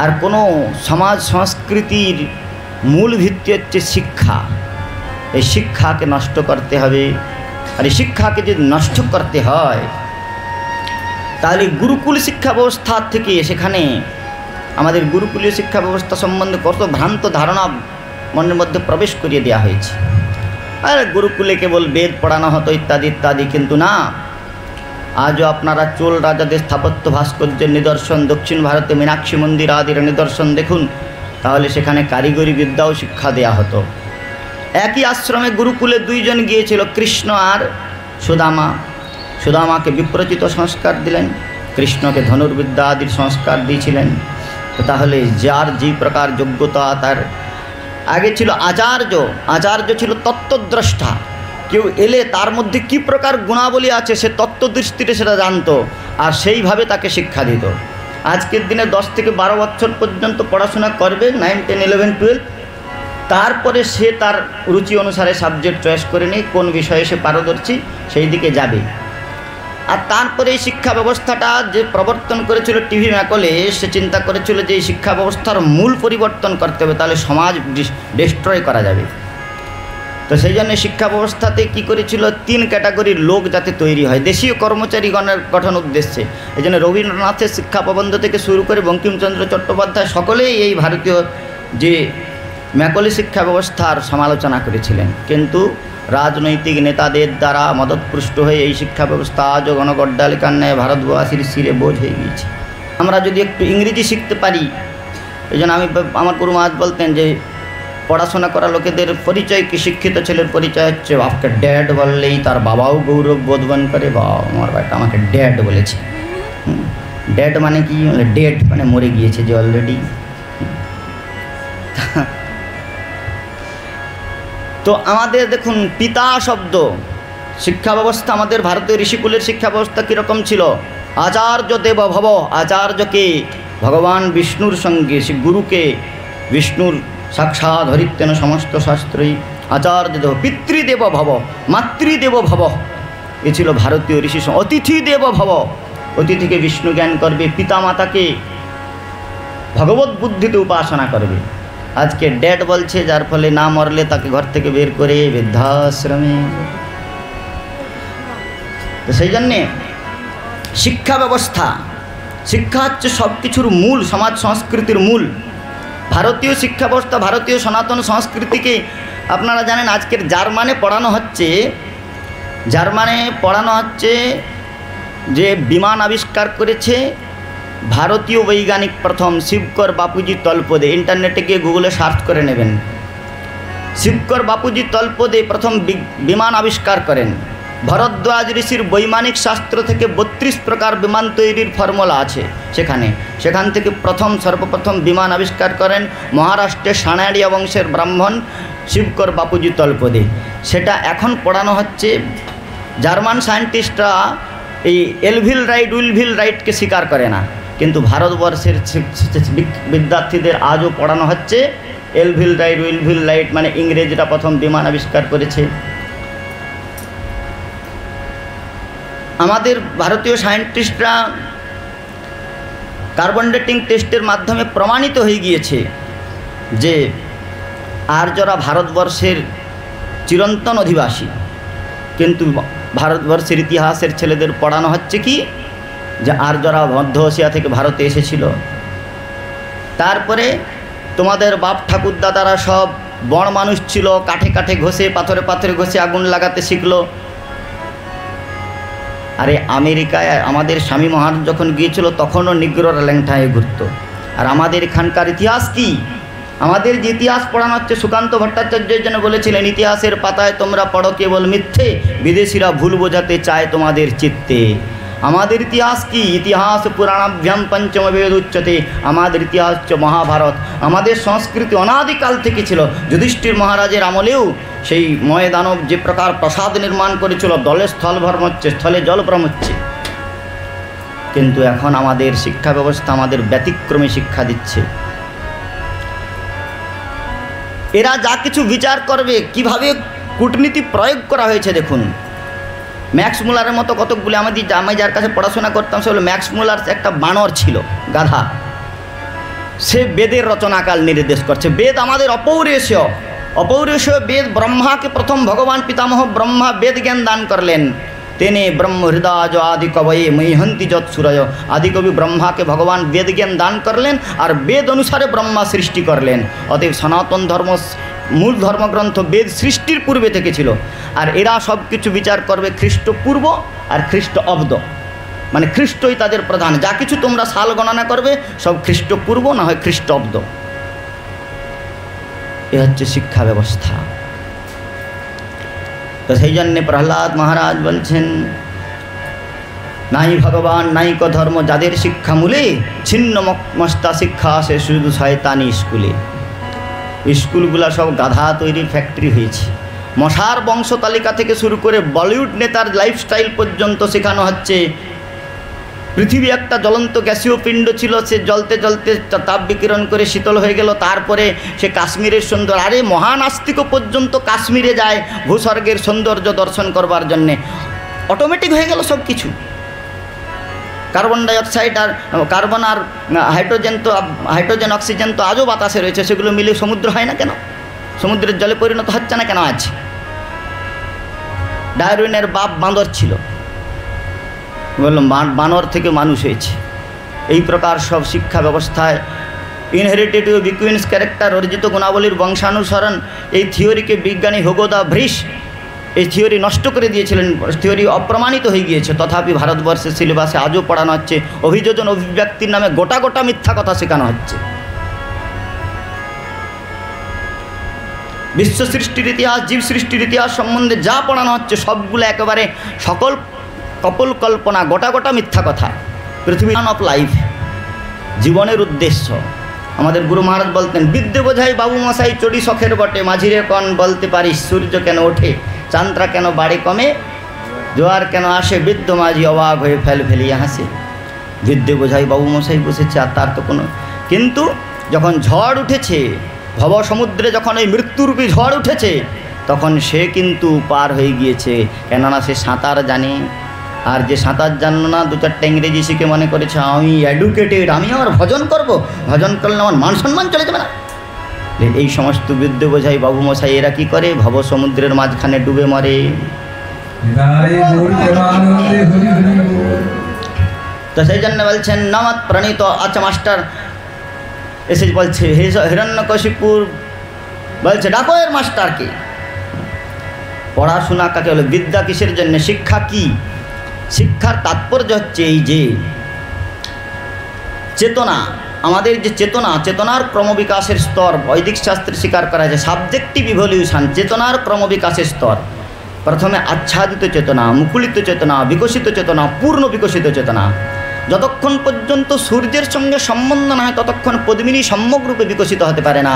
আর কোনো সমাজ সংস্কৃতির মূল ভিত্তি হচ্ছে শিক্ষা। এই শিক্ষাকে নষ্ট করতে হবে। আর এই শিক্ষাকে যদি নষ্ট করতে হয়, তাহলে গুরুকুল শিক্ষা ব্যবস্থা থেকে সেখানে আমাদের গুরুকুলীয় শিক্ষা ব্যবস্থা সম্বন্ধে কত ভ্রান্ত ধারণা মনের মধ্যে প্রবেশ করিয়ে দেওয়া হয়েছে। আর গুরুকুলে কেবল বেদ পড়ানো হতো ইত্যাদি ইত্যাদি, কিন্তু না, আজও আপনারা চোল রাজাদের স্থাপত্য ভাস্কর্যের নিদর্শন, দক্ষিণ ভারতে মীনাক্ষী মন্দির আদির নিদর্শন দেখুন, তাহলে সেখানে কারিগরি বিদ্যাও শিক্ষা দেওয়া হতো। একই আশ্রমে গুরুকুলে 2 জন গিয়েছিল, কৃষ্ণ আর সুদামা। সুদামাকে বিপ্রচিত সংস্কার দিলেন, কৃষ্ণকে ধনুর্বিদ্যা আদির সংস্কার দিয়েছিলেন। তো তাহলে যার যে প্রকার যোগ্যতা, তার আগে ছিল আচার্য, আচার্য ছিল তত্ত্বদ্রষ্টা। কেউ এলে তার মধ্যে কি প্রকার গুণাবলী আছে সে তত্ত্বদৃষ্টিতে সেটা জানতো, আর সেইভাবে তাকে শিক্ষা দিত। আজকের দিনে 10 থেকে 12 বছর পর্যন্ত পড়াশোনা করবে, 9, 10, 11, 12, তারপরে সে তার রুচি অনুসারে সাবজেক্ট চয়েস করে নিয়ে কোন বিষয়ে সে পারদর্শী সেই দিকে যাবে। আর তারপরে এই শিক্ষা ব্যবস্থাটা যে প্রবর্তন করেছিল টিভি ম্যাকলে, সে চিন্তা করেছিল যে এই শিক্ষা ব্যবস্থার মূল পরিবর্তন করতে হবে, তাহলে সমাজ ডিস্ট্রয় করা যাবে। তো সেই জন্য শিক্ষা ব্যবস্থাতে কী করেছিল, 3 ক্যাটাগরির লোক যাতে তৈরি হয় দেশীয় কর্মচারীগণের গঠন উদ্দেশ্যে। এই জন্য রবীন্দ্রনাথের শিক্ষা প্রবন্ধ থেকে শুরু করে বঙ্কিমচন্দ্র চট্টোপাধ্যায় সকলেই এই ভারতীয় যে ম্যাকলি শিক্ষা ব্যবস্থার সমালোচনা করেছিলেন। কিন্তু রাজনৈতিক নেতাদের দ্বারা মদতপুষ্ট হয়ে এই শিক্ষা ব্যবস্থা আজও গণগড্ডালিকার ন্যায় ভারতবাসীর শিরে বোঝ হয়ে গিয়েছে। আমরা যদি একটু ইংরেজি শিখতে পারি, এই জন্য আমার গুরু মহারাজ বলতেন যে পড়াশোনা করা লোকেদের পরিচয় কি, শিক্ষিত ছেলের পরিচয় হচ্ছে বাপকে ড্যাড বললেই তার বাবাও গৌরব বোধবান করে, বা আমার বাড়িটা আমাকে ড্যাড বলেছে। ড্যাড মানে কি, ডেড মানে মরে গিয়েছে যে অলরেডি। তো আমাদের দেখুন পিতা শব্দ শিক্ষা ব্যবস্থা, আমাদের ভারতীয় ঋষিকুলের শিক্ষা ব্যবস্থা কীরকম ছিল, আচার্য দেব ভব, আচার্যকে ভগবান বিষ্ণুর সঙ্গে, সে গুরুকে বিষ্ণুর সাক্ষাৎ হরিতেন সমস্ত শাস্ত্রই, আচার্য দেব, পিতৃদেব ভব, মাতৃদেব ভব, এ ছিল ভারতীয় ঋষি। অতিথি দেব ভব, অতিথিকে বিষ্ণু জ্ঞান করবে, পিতা মাতাকে ভগবত বুদ্ধিতে উপাসনা করবে। আজকে ডেড বলছে, যার ফলে না মরলে তাকে ঘর থেকে বের করে বৃদ্ধাশ্রমে। তো সেই জন্যে শিক্ষা ব্যবস্থা, শিক্ষা হচ্ছে সব কিছুর মূল, সমাজ সংস্কৃতির মূল। ভারতীয় শিক্ষা ব্যবস্থা, ভারতীয় সনাতন সংস্কৃতিকে আপনারা জানেন আজকের জার্মানে পড়ানো হচ্ছে যে বিমান আবিষ্কার করেছে ভারতীয় বৈজ্ঞানিক প্রথম শিবকর বাপুজি তলপদে। ইন্টারনেটে গিয়ে গুগলে সার্চ করে নেবেন। শিবকর বাপুজি তলপদে প্রথম বিমান আবিষ্কার করেন। ভরদ্বাজ ঋষির বৈমানিক শাস্ত্র থেকে 32 প্রকার বিমান তৈরির ফর্মুলা আছে সেখান থেকে সর্বপ্রথম বিমান আবিষ্কার করেন মহারাষ্ট্রের সানাড়িয়া বংশের ব্রাহ্মণ শিবকর বাপুজি তলপদে। সেটা এখন পড়ানো হচ্ছে। জার্মান সায়েন্টিস্টরা এই উইলভিল রাইটকে স্বীকার করে না, কিন্তু ভারতবর্ষের বিদ্যার্থীদের আজও পড়ানো হচ্ছে উইলভিল রাইট, মানে ইংরেজরা প্রথম বিমান আবিষ্কার করেছে। আমাদের ভারতীয় সায়েন্টিস্টরা কার্বন ডেটিং টেস্টের মাধ্যমে প্রমাণিত হয়ে গিয়েছে যে আর্যরা ভারতবর্ষের চিরন্তন অধিবাসী, কিন্তু ভারতবর্ষের ইতিহাসের ছেলেদের পড়ানো হচ্ছে কি যে আর্যরা মধ্য এশিয়া থেকে ভারতে এসেছিল। তারপরে তোমাদের বাপ ঠাকুর দাদারা সব বড় মানুষ ছিল, কাঠে কাঠে ঘষে পাথরে পাথরে ঘষে আগুন লাগাতে শিখলো। আরে আমেরিকায় আমাদের স্বামী মহারাজ যখন গিয়েছিল তখনও নিগ্রোরা ল্যাংটা হয়ে ঘুরত। আর আমাদের এখানকার ইতিহাস কি? আমাদের যে ইতিহাস পড়ানো হচ্ছে, সুকান্ত ভট্টাচার্যের জন্য বলেছিলেন, ইতিহাসের পাতায় তোমরা পড়ো কেবল মিথ্যে, বিদেশিরা ভুল বোঝাতে চায় তোমাদের চিত্তে। আমাদের ইতিহাস কি? ইতিহাস পুরাণাভ্যাম পঞ্চম বেদ উচ্চতে। আমাদের ইতিহাস হচ্ছে মহাভারত। আমাদের সংস্কৃতি অনাদিকাল থেকে ছিল। যুধিষ্ঠির মহারাজের আমলেও সেই ময়দানব যে প্রকার প্রাসাদ নির্মাণ করেছিল, দলে স্থল ভ্রম হচ্ছে, স্থলে জল ভ্রম হচ্ছে। কিন্তু এখন আমাদের শিক্ষা ব্যবস্থা আমাদের ব্যতিক্রমী শিক্ষা দিচ্ছে। এরা যা কিছু বিচার করবে কিভাবে কূটনীতি প্রয়োগ করা হয়েছে দেখুন। ম্যাক্স মুলারের মতো কতকগুলি আমি যার কাছে পড়াশোনা করতাম সে হলো ম্যাক্স মুলার একটা বানর ছিল, গাধা। সে বেদের রচনাকাল নির্দেশ করছে। বেদ আমাদের অপৌরেশীয় বেদ। ব্রহ্মাকে প্রথম ভগবান পিতামহ ব্রহ্মা বেদ জ্ঞান দান করলেন। তেনে ব্রহ্ম হৃদয় আদি কবয়ে মৈহন্তি যৎ সুরয়। আদিকবি ব্রহ্মাকে ভগবান বেদ জ্ঞান দান করলেন আর বেদ অনুসারে ব্রহ্মা সৃষ্টি করলেন। অতএব সনাতন ধর্ম মূল ধর্মগ্রন্থ বেদ সৃষ্টির পূর্বে থেকে ছিল। আর এরা সব কিছু বিচার করবে খ্রিস্টপূর্ব আর খ্রিস্ট অব্দ, মানে খ্রিস্টই তাদের প্রধান। যা কিছু তোমরা সাল গণনা করবে সব খ্রিস্টপূর্ব না হয় খ্রিস্ট অব্দ। এ হচ্ছে শিক্ষা ব্যবস্থা। তো সেই জন্যে প্রহ্লাদ মহারাজ বলছেন, নাই ভগবান নাই ক ধর্ম, যাদের শিক্ষা মূলে ছিন্ন মস্তা শিক্ষা আসে শুধু শয়তানি স্কুলে। স্কুলগুলা সব গাধা তৈরির ফ্যাক্টরি হয়েছে। মশার বংশ তালিকা থেকে শুরু করে বলিউড নেতার লাইফস্টাইল পর্যন্ত শেখানো হচ্ছে। পৃথিবী একটা জ্বলন্ত গ্যাসীয় পিণ্ড ছিল, সে জ্বলতে জ্বলতে তাপ বিকিরণ করে শীতল হয়ে গেল। তারপরে সে কাশ্মীরের সৌন্দর্য, আরে মহানাস্তিকও পর্যন্ত কাশ্মীরে যায় ভূস্বর্গের সৌন্দর্য দর্শন করবার জন্যে। অটোমেটিক হয়ে গেল সব কিছু। কার্বন ডাইঅক্সাইড আর কার্বন আর হাইড্রোজেন অক্সিজেন তো আজও বাতাসে রয়েছে, সেগুলো মিলে সমুদ্র হয় না কেন? সমুদ্রের জলে পরিণত হচ্ছে না কেন? আছে। ডারউইনের বাপ বাঁদর ছিল, বললাম বানর থেকে মানুষ হয়েছে। এই প্রকার সব শিক্ষা ব্যবস্থায় ইনহেরিটেটিভ ইকুইন্স ক্যারেক্টার, অর্জিত গুণাবলীর বংশানুসরণ, এই থিওরিকে বিজ্ঞানী হুগো দ্য ভ্রিস এই থিওরি নষ্ট করে দিয়েছিলেন। থিওরি অপ্রমাণিত হয়ে গিয়েছে, তথাপি ভারতবর্ষের সিলেবাসে আজও পড়ানো হচ্ছে। অভিযোজন অভিব্যক্তির নামে গোটা গোটা মিথ্যা কথা শেখানো হচ্ছে। বিশ্ব সৃষ্টির ইতিহাস, জীব সৃষ্টির ইতিহাস সম্বন্ধে যা পড়ানো হচ্ছে সবগুলো একেবারে সকল কপল কল্পনা, গোটা গোটা মিথ্যা কথা। পৃথিবী অফ লাইফ, জীবনের উদ্দেশ্য। আমাদের গুরু মহারাজ বলতেন, বিদ্যে বোঝাই বাবু মশাই চড়ি শখের বটে, মাঝিরে কন বলতে পারিস সূর্য কেন ওঠে, চান্দ্রা কেন বাড়ে কমে, জোয়ার কেন আসে, বৃদ্ধ মাঝি অবাক হয়ে ফেলিয়া হাসে। বিদ্যে বোঝাই বাবু মশাই বসেছে, আর তার তো কোনো, কিন্তু যখন ঝড় উঠেছে, ভব সমুদ্রে যখন ওই মৃত্যুরূপী ঝড় উঠেছে, তখন সে কিন্তু পার হয়ে গিয়েছে, কেননা সে সাঁতার জানে। আর যে সাঁতার জানলো না, দু চারটা ইংরেজি শিখে মনে করেছে আমি এডুকেটেড, আমি আমার ভজন করব, ভজন করলে আমার মান সম্মান চলে যাবে না। এই সমস্ত বিদ্যে বোঝাই বাবুমশাই এরা কি করে, ভব সমুদ্রের মাঝখানে ডুবে মরে। তো সেই জন্য বলছেন নমৎ প্রণীত। আচ্ছা মাস্টার এসে বলছে হিরণ্যকশিপুর বলছে ডাকো এর মাস্টারকে। পড়াশোনা কাকে বলে? বিদ্যা কিসের জন্য? শিক্ষা কি? শিক্ষার তাৎপর্য হচ্ছে এই যে চেতনা, আমাদের যে চেতনা, চেতনার ক্রমবিকাশের স্তর বৈদিক শাস্ত্রে স্বীকার করা যায়। সাবজেক্টিভ ইভলিউশন, চেতনার ক্রমবিকাশের স্তর। প্রথমে আচ্ছাদিত চেতনা, মুকুলিত চেতনা, বিকশিত চেতনা, পূর্ণ বিকশিত চেতনা। যতক্ষণ পর্যন্ত সূর্যের সঙ্গে সম্বন্ধ না হয় ততক্ষণ পদ্মিনী সম্যকরূপে বিকশিত হতে পারে না।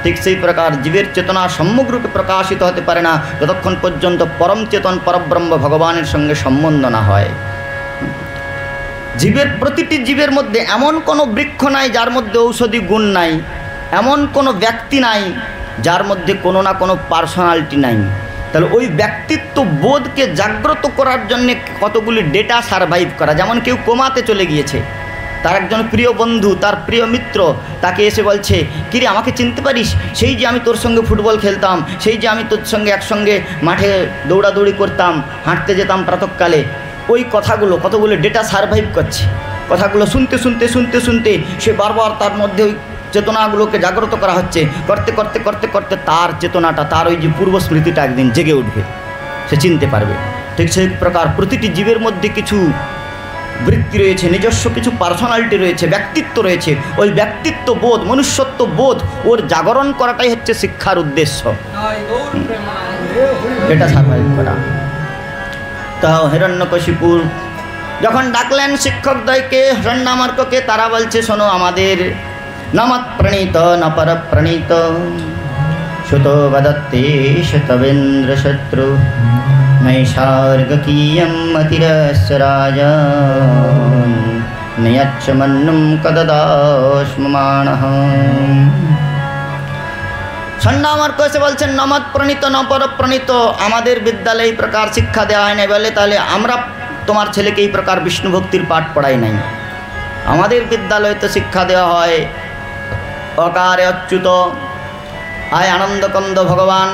ঠিক সেই প্রকার জীবের চেতনা সম্যকরূপে প্রকাশিত হতে পারে না যতক্ষণ পর্যন্ত পরম চেতন পরব্রহ্ম ভগবানের সঙ্গে সম্বন্ধ না হয়। জীবের প্রতিটি জীবের মধ্যে এমন কোনো বৃক্ষ নাই যার মধ্যে ঔষধি গুণ নাই, এমন কোনো ব্যক্তি নাই যার মধ্যে কোনো না কোনো পার্সোনালিটি নাই। তাহলে ওই ব্যক্তিত্ব বোধকে জাগ্রত করার জন্য কতগুলি ডেটা সারভাইভ করা। যেমন কেউ কোমাতে চলে গিয়েছে, তার একজন প্রিয় বন্ধু, তার প্রিয় মিত্র তাকে এসে বলছে, কিরে আমাকে চিনতে পারিস? সেই যে আমি তোর সঙ্গে ফুটবল খেলতাম, সেই যে আমি তোর সঙ্গে একসঙ্গে মাঠে দৌড়াদৌড়ি করতাম, হাঁটতে যেতাম প্রাতঃকালে। ওই কথাগুলো কতগুলো ডেটা সারভাইভ করছে। কথাগুলো শুনতে শুনতে শুনতে শুনতে সে বারবার তার মধ্যে ওই চেতনাগুলোকে জাগ্রত করা হচ্ছে। করতে করতে করতে করতে তার চেতনাটা, তার ওই যে পূর্ব স্মৃতিটা একদিন জেগে উঠবে, সে চিনতে পারবে। ঠিক সেই প্রকার প্রতিটি জীবের মধ্যে কিছু বৃত্তি রয়েছে, নিজস্ব কিছু পার্সোনালিটি রয়েছে, ব্যক্তিত্ব রয়েছে। ওই ব্যক্তিত্ব বোধ, মনুষ্যত্ব বোধ ওর জাগরণ করাটাই হচ্ছে শিক্ষার উদ্দেশ্য, এটা সারভাইভ করা। তাও হিরণ্যকশিপুর যখন ডাকলেন শিক্ষকদ্বয়কে, হিরণ্যামার্ককে, তারা বলছে শোনো, আমাদের নমৎ প্রণীত নপর প্রণীত সুত বদত্তে শতবেন্দ্র শত্রু নৈষার্গকীয়ম অতিরস্য রাজন নিয়চ্ছ মন্নুম কদদাস্মমানঃ। হিরণ্যামার্ক এসে বলছেন নমৎ প্রণীত নপর প্রণীত, আমাদের বিদ্যালয়ে এই প্রকার শিক্ষা দেওয়া হয় নাই। বলে তাহলে আমরা তোমার ছেলেকে এই প্রকার বিষ্ণু ভক্তির পাঠ পড়াই নাই। আমাদের বিদ্যালয়ে তো শিক্ষা দেওয়া হয় অকারে অচ্যুত, আয় আনন্দকন্দ ভগবান,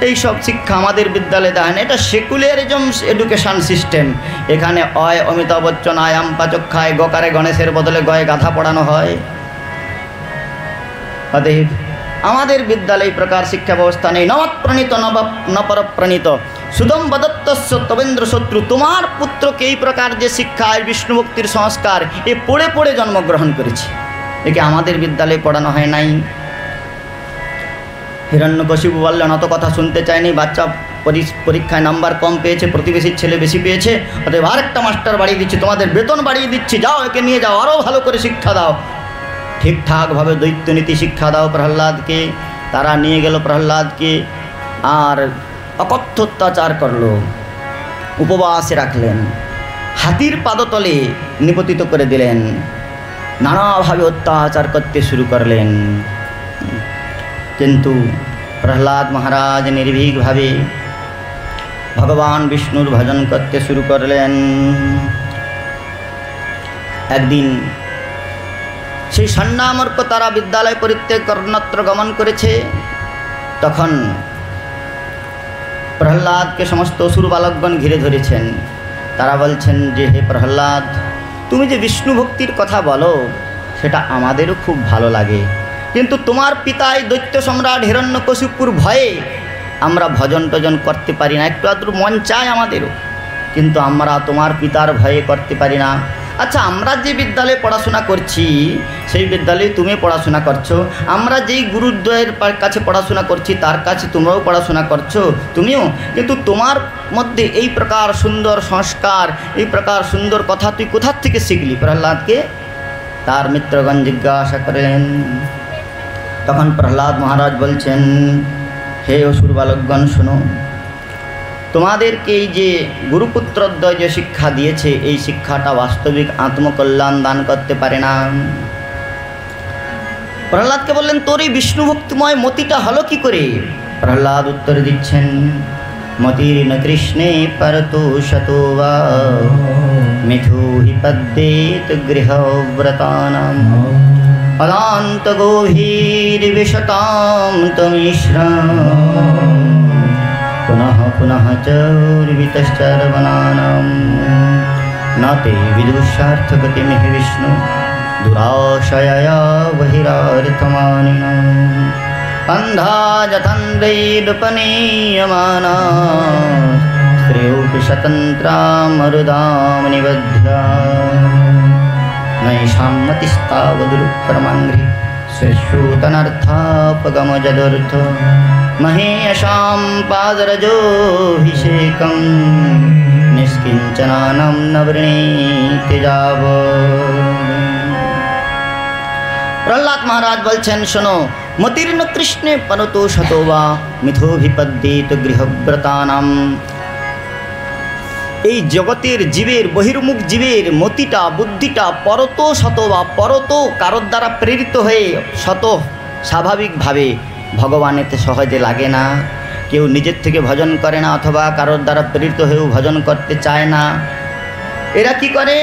এইসব শিক্ষা আমাদের বিদ্যালয়ে দেওয়া হয় না। এটা সেকুলারিজম এডুকেশন সিস্টেম। এখানে অয় অমিতাভ বচ্চন, আয় আমপাচক্ষায়, গকারে গণেশের বদলে গয়ে গাধা পড়ানো হয়। অতএব আমাদের বিদ্যালয়ে প্রকার শিক্ষা ব্যবস্থা নেই। নমৎ প্রণীত নপর প্রণীত সুদম বদত্তস্য তবেন্দ্র শত্রু, তোমার পুত্রকে এই প্রকার যে শিক্ষা, বিষ্ণু ভক্তির সংস্কার এ পড়ে পড়ে জন্মগ্রহণ করেছে, একে আমাদের বিদ্যালয়ে পড়ানো হয় নাই। হিরণ্যকশিপু বললেন অত কথা শুনতে চাইনি, বাচ্চা পরীক্ষায় নাম্বার কম পেয়েছে, প্রতিবেশীর ছেলে বেশি পেয়েছে, অতএব আরেকটা মাস্টার বাড়িয়ে দিচ্ছি, তোমাদের বেতন বাড়িয়ে দিচ্ছি, যাও একে নিয়ে যাও, আরও ভালো করে শিক্ষা দাও, ঠিকঠাকভাবে দৈত্যনীতি শিক্ষা দাও প্রহ্লাদকে। তারা নিয়ে গেল প্রহ্লাদকে, আর অকথ্য অত্যাচার করলো, উপবাসে রাখলেন, হাতির পাদতলে নিপতিত করে দিলেন, নানাভাবে অত্যাচার করতে শুরু করলেন। কিন্তু প্রহ্লাদ মহারাজ নির্ভীকভাবে ভগবান বিষ্ণুর ভজন করতে শুরু করলেন। একদিন সেই হিরণ্যামার্ক তারা বিদ্যালয় পরিত্যাগ অন্যত্র গমন করেছে। তখন প্রহ্লাদকে সমস্ত অসুর বালকগণ ঘিরে ধরেছেন। তারা বলছেন যে হে প্রহ্লাদ, তুমি যে বিষ্ণু ভক্তির কথা বলো সেটা আমাদেরও খুব ভালো লাগে, কিন্তু তোমার পিতাই দৈত্য সম্রাট হিরণ্যকশিপুর ভয়ে আমরা ভজন টজন করতে পারি না। একটু আধটু মন চায় আমাদেরও, কিন্তু আমরা তোমার পিতার ভয়ে করতে পারি না। আচ্ছা, আমরা যে বিদ্যালয়ে পড়াশোনা করছি সেই বিদ্যালয়ে তুমি পড়াশোনা করছো, আমরা যেই গুরুদ্বয়ের কাছে পড়াশোনা করছি তার কাছে তোমরাও পড়াশোনা করছো, তুমিও, কিন্তু তোমার মধ্যে এই প্রকার সুন্দর সংস্কার, এই প্রকার সুন্দর কথা তুই কোথা থেকে শিখলি? প্রহ্লাদকে তার মিত্রগণ জিজ্ঞাসা করেন। তখন প্রহ্লাদ মহারাজ বলছেন, হে অসুর বালকগণ শোনো, তোমাদেরকে এই যে গুরুপুত্রদ্বয় যে শিক্ষা দিয়েছে এই শিক্ষাটা বাস্তবিক আত্মকল্যাণ দান করতে পারে না। প্রহ্লাদকে বললেন, তোর এই বিষ্ণু ভক্তিময় মতিটা হলো কি করে? প্রহ্লাদ উত্তর দিচ্ছেন, মতির ন কৃষ্ণে পরতু শতো বা মিথু হি পদ্যেত গৃহব্রতানাম अदान्तगोभिर्विशतां तमिश्रं पुनः पुनः चौर्वितश्चर्वणानां न ते विदुषार्थगतिमिह विष्णु दुराशयया बहिरार्थमानिनम् अन्धा जथन्द्रैरुपनीयमाना स्त्रियोऽपि स्वतन्त्रा मरुदां निबध्या नैषां मतिस्तावदुरुपरमाङ्घ्रि स्वेषूतनर्थापगमजदर्थ महेयशां पादरजोऽभिषेकं निष्किञ्चनानं न वृणीते यावत्। प्रहलाद महाराज বলছেন, শোনো, মতির্ন কৃষ্ণে পরতো শতো বা মিথোভিপদ্যেত গৃহব্রতানাম। এই জগতের জীবের, বহির্মুখ জীবের মতিটা, বুদ্ধিটা পরত শত বা পরত কারোর দ্বারা প্রেরিত হয়ে শত স্বাভাবিকভাবে ভগবানেতে সহজে লাগে না। কেউ নিজের থেকে ভজন করে না, অথবা কারোর দ্বারা প্রেরিত হয়েও ভজন করতে চায় না। এরা কি করে?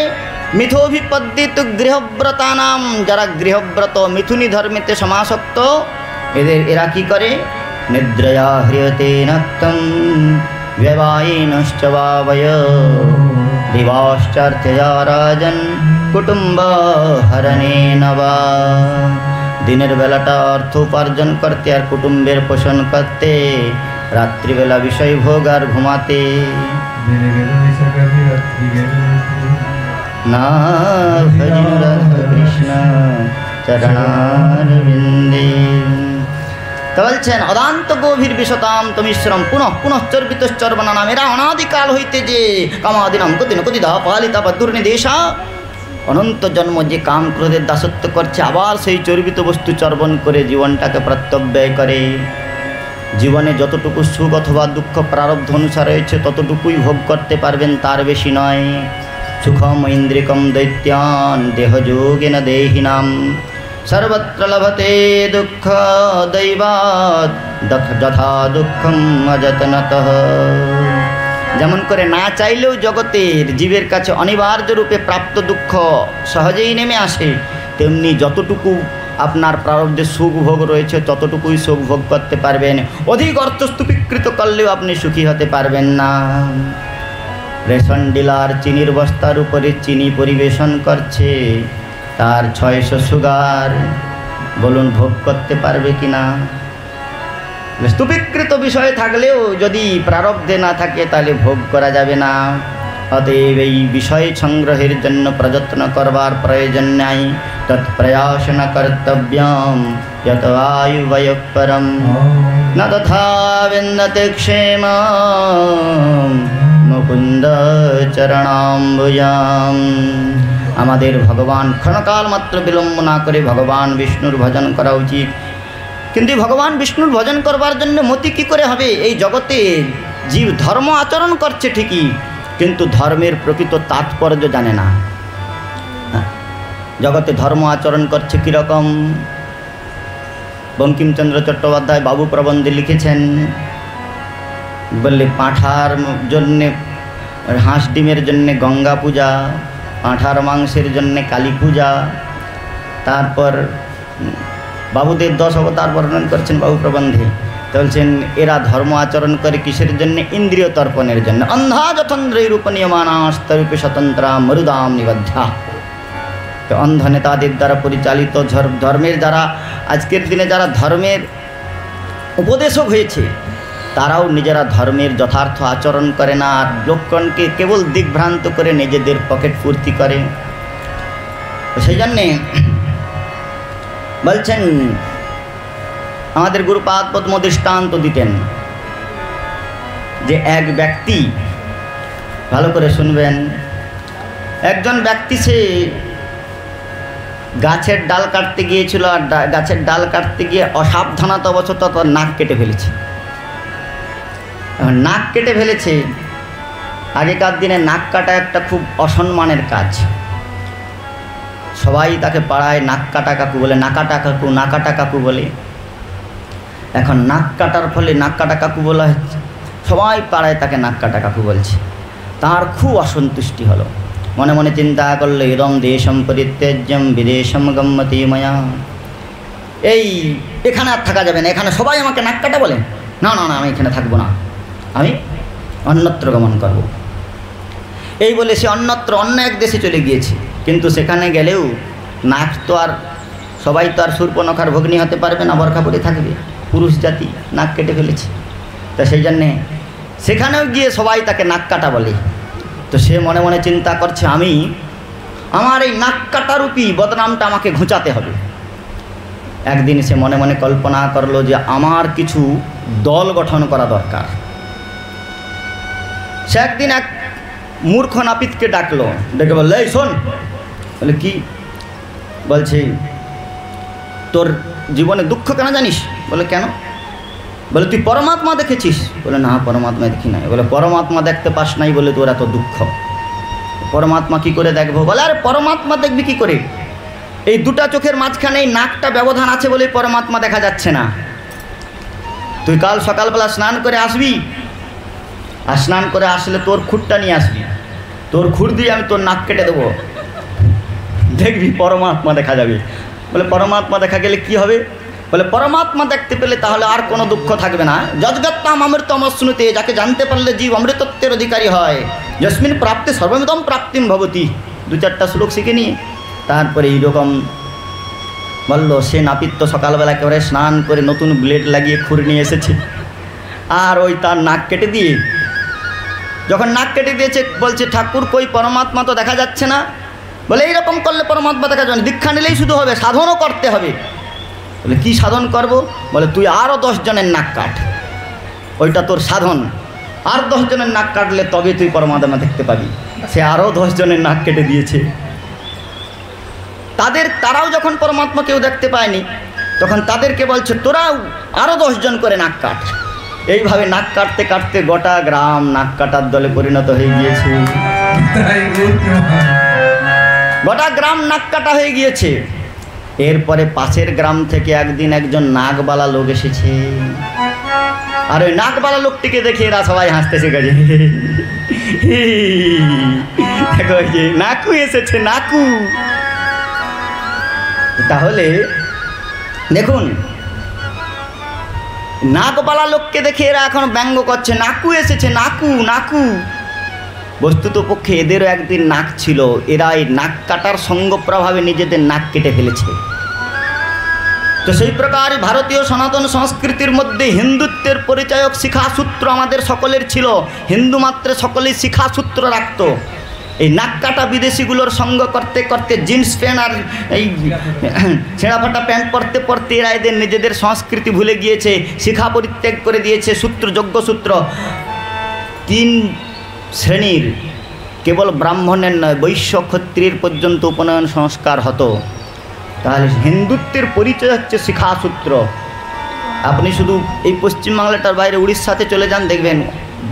মিথোভিপদ্যেত গৃহব্রতানাম, যারা গৃহব্রত মিথুনী ধর্মেতে সমাসক্ত, এরা কি করে? নিদ্রয়া হ্রিয়তে নক্তম ব্যবায়েনশ্চ বাবয় দিবাশ্চার্থয়া রাজন কুটুম্ব হরণেন বা। দিনের বেলাটা অর্থ উপার্জন করতে আর কুটুম্বের পোষণ করতে, রাত্রিবেলা বিষয় ভোগ আর ঘুমাতে। না ভজন রাধা কৃষ্ণ চরণারবিন্দে। তো বলছেন, অদান্ত গভীর বিশতাম তমিশ্রম পুনঃ পুনঃ চর্বিতশ্চর্বণানাম। এরা অনাদিকাল হইতে যে কামাদিনাম কতিন কতিদা পালিতা বা দুর্নিদেশা, অনন্ত জন্ম যে কাম ক্রোধের দাসত্ব করছে, আবার সেই চর্বিত বস্তু চর্বণ করে জীবনটাকে প্রত্যব্যয় করে। জীবনে যতটুকু সুখ অথবা দুঃখ প্রারব্ধ অনুসারে হয়েছে ততটুকুই ভোগ করতে পারবেন, তার বেশি নয়। সুখম ইন্দ্রিকম দৈত্যান দেহযোগেন দেহিনাম সর্বত্র লভতে দুঃখ দৈবাৎ যথা দুঃখম অযতনতঃ। যেমন করে না চাইলেও জগতের জীবের কাছে অনিবার্য রূপে প্রাপ্ত দুঃখ সহজেই নেমে আসে, তেমনি যতটুকু আপনার প্রারব্ধে সুখ ভোগ রয়েছে ততটুকুই সুখ ভোগ করতে পারবেন। অধিক অর্থ স্তূপীকৃত করলেও আপনি সুখী হতে পারবেন না। রেশন ডিলার চিনির বস্তার উপরে চিনি পরিবেশন করছে, তার 600 সুগার, বলুন ভোগ করতে পারবে কি না? স্তূপীকৃত বিষয় থাকলেও যদি প্রারব্ধে না থাকে তাহলে ভোগ করা যাবে না। অতএব এই বিষয় সংগ্রহের জন্য প্রযত্ন করবার প্রয়োজন নাই। তৎপ্রয়াস ন কর্তব্যম যত আয়ু বয়ঃপরম ন তথা বিন্দতে ক্ষেমম মুকুন্দ চরণাম্বুজাম। আমাদের ভগবান ক্ষণকাল মাত্র বিলম্ব না করে ভগবান বিষ্ণুর ভজন করা উচিত। কিন্তু ভগবান বিষ্ণুর ভজন করবার জন্য মতি কী করে হবে? এই জগতে জীব ধর্ম আচরণ করছে ঠিকই, কিন্তু ধর্মের প্রকৃত তাৎপর্য জানে না। জগতে ধর্ম আচরণ করছে কীরকম? বঙ্কিমচন্দ্র চট্টোপাধ্যায় বাবু প্রবন্ধে লিখেছেন, বললে পাঁঠার জন্যে, হাঁস ডিমের জন্যে গঙ্গা পূজা, পাঁঠার মাংসের জন্যে কালী পূজা। তারপর বাবুদের 10 অবতার বর্ণন করছেন বাবু প্রবন্ধে। বলছেন এরা ধর্ম আচরণ করে কিসের জন্য? ইন্দ্রিয় তর্পণের জন্য। অন্ধা যতন্দ্রৈরূপ নিয়মানাস্তরূপে স্বতন্ত্রা মরুদাম নিবদ্ধা। তো অন্ধ নেতাদের দ্বারা পরিচালিত ধর্মের যারা আজকের দিনে যারা ধর্মের উপদেশক হয়েছে, তারাও নিজেরা ধর্মের যথার্থ আচরণ করে না, আর লোকগণকে কেবল দিগ্ভ্রান্ত করে নিজেদের পকেট পূর্তি করে। সেই জন্যে বলছেন, আমাদের গুরুপাদ পদ্ম দৃষ্টান্ত দিতেন যে এক ব্যক্তি, ভালো করে শুনবেন, একজন ব্যক্তি সে গাছের ডাল কাটতে গিয়েছিল, আর গাছের ডাল কাটতে গিয়ে অসাবধানতাবশত তার নাক কেটে ফেলেছে। এখন নাক কেটে ফেলেছে, আগেকার দিনে নাক কাটা একটা খুব অসম্মানের কাজ। সবাই তাকে পাড়ায় নাক কাটা কাকু বলে, নাকাটা কাকু, নাকাটা কাকু বলে। এখন নাক কাটার ফলে নাক কাটা কাকু বলা হচ্ছে, সবাই পাড়ায় তাকে নাক কাটা কাকু বলছে। তার খুব অসন্তুষ্টি হলো। মনে মনে চিন্তা করলো ইদম দেশম পরিত্যাজ্যম বিদেশম গম্যতি মায়া, এই এখানে আর থাকা যাবে না, এখানে সবাই আমাকে নাক কাটা বলে, না না না আমি এখানে থাকবো না, আমি অন্যত্র গমন করব। এই বলে সে অন্যত্র অন্য এক দেশে চলে গিয়েছে। কিন্তু সেখানে গেলেও নাক তো আর সবাই তো আর শূর্পণখার ভগ্নী হতে পারবে না, বরখা পরে থাকবে, পুরুষ জাতি নাক কেটে ফেলেছে। তা সেই জন্যে সেখানেও গিয়ে সবাই তাকে নাক কাটা বলে। তো সে মনে মনে চিন্তা করছে আমি আমার এই নাক কাটারূপী বদনামটা আমাকে ঘুচাতে হবে। একদিন সে মনে মনে কল্পনা করলো যে আমার কিছু দল গঠন করা দরকার। সে একদিন এক মূর্খ নাপিতকে ডাকলো, ডেকে বললো এই শোন। বলে কি? বলছে তোর জীবনে দুঃখ কেন জানিস? বলে কেন? বলে তুই পরমাত্মা দেখেছিস? বলে না পরমাত্মা দেখি নাই। বলে পরমাত্মা দেখতে পাস নাই বলে তোর এত দুঃখ, পরমাত্মা কি করে দেখবো? বলে আরে পরমাত্মা দেখবি কি করে? এই দুটা চোখের মাঝখানে এই নাকটা ব্যবধান আছে বলে পরমাত্মা দেখা যাচ্ছে না। তুই কাল সকালবেলা স্নান করে আসবি, আর স্নান করে আসলে তোর খুঁটটা নিয়ে আসবি, তোর খুঁট দিয়ে আমি তোর নাক কেটে দেবো, দেখবি পরমাত্মা দেখা যাবে। বলে পরমাত্মা দেখা গেলে কি হবে? বলে পরমাত্মা দেখতে পেলে তাহলে আর কোনো দুঃখ থাকবে না। যজ্ঞাত্মাম অমৃতম অশ্নুতে, যাকে জানতে পারলে জীব অমৃতত্বের অধিকারী হয়। যস্মিন প্রাপ্তি সর্বমিদম প্রাপ্তিম ভবতি। দু চারটা শ্লোক শিখে নিয়ে তারপরে এইরকম বললো। সে নাপিত তো সকালবেলা একেবারে স্নান করে নতুন ব্লেড লাগিয়ে খুর নিয়ে এসেছে, আর ওই তার নাক কেটে দিয়ে, যখন নাক কেটে দিয়েছে বলছে ঠাকুর কই পরমাত্মা তো দেখা যাচ্ছে না। বলে এইরকম করলে পরমাত্মা দেখা যাবে না, দীক্ষা নিলেই শুধু হবে, সাধনও করতে হবে। বলে কি সাধন করব? বলে তুই আরও 10 জনের নাক কাট, ওইটা তোর সাধন। আর 10 জনের নাক কাটলে তবে তুই পরমাত্মা দেখতে পাবি। সে আরও 10 জনের নাক কেটে দিয়েছে। তারাও যখন পরমাত্মা কেউ দেখতে পায়নি, তখন তাদেরকে বলছে তোরাও আরও 10 জন করে নাক কাট। এইভাবে নাক কাটতে কাটতে গোটা গ্রাম নাক কাটার দলে পরিণত হয়ে গিয়েছে। গোটা গ্রাম নাক কাটা হয়ে গিয়েছে। এরপরে পাশের গ্রাম থেকে একদিন একজন নাকবালা লোক এসেছে, আর ওই নাকবালা লোকটিকে দেখে এরা সবাই হাসতেছে, গেছে দেখো ওই যে নাকু এসেছে, নাকু। তাহলে দেখুন নাকবালা লোককে দেখে এরা এখন ব্যঙ্গ করছে, নাকু এসেছে, নাকু নাকু। বস্তুত পক্ষে এদেরও একদিন নাক ছিল, এরা এই নাক কাটার সঙ্গ প্রভাবে নিজেদের নাক কেটে ফেলেছে। তো সেই প্রকার ভারতীয় সনাতন সংস্কৃতির মধ্যে হিন্দুত্বের পরিচয়ক শিখাসূত্র আমাদের সকলের ছিল। হিন্দু মাত্রে সকলেই শিখাসূত্র রাখত। এই নাক কাটা বিদেশিগুলোর সঙ্গ করতে করতে জিন্স প্যান্ট আর এই ছেঁড়া ফাটা প্যান্ট পরতে পরতে এরা এদের নিজেদের সংস্কৃতি ভুলে গিয়েছে, শিখা পরিত্যাগ করে দিয়েছে। সূত্র যজ্ঞসূত্র 3 শ্রেণীর, কেবল ব্রাহ্মণের নয় বৈশ্য ক্ষত্রিয়ের পর্যন্ত উপনয়ন সংস্কার হতো। তাহলে হিন্দুত্বের পরিচয় হচ্ছে শিখাসূত্র। আপনি শুধু এই পশ্চিমবাংলাটার বাইরে উড়িষ্যাতে চলে যান, দেখবেন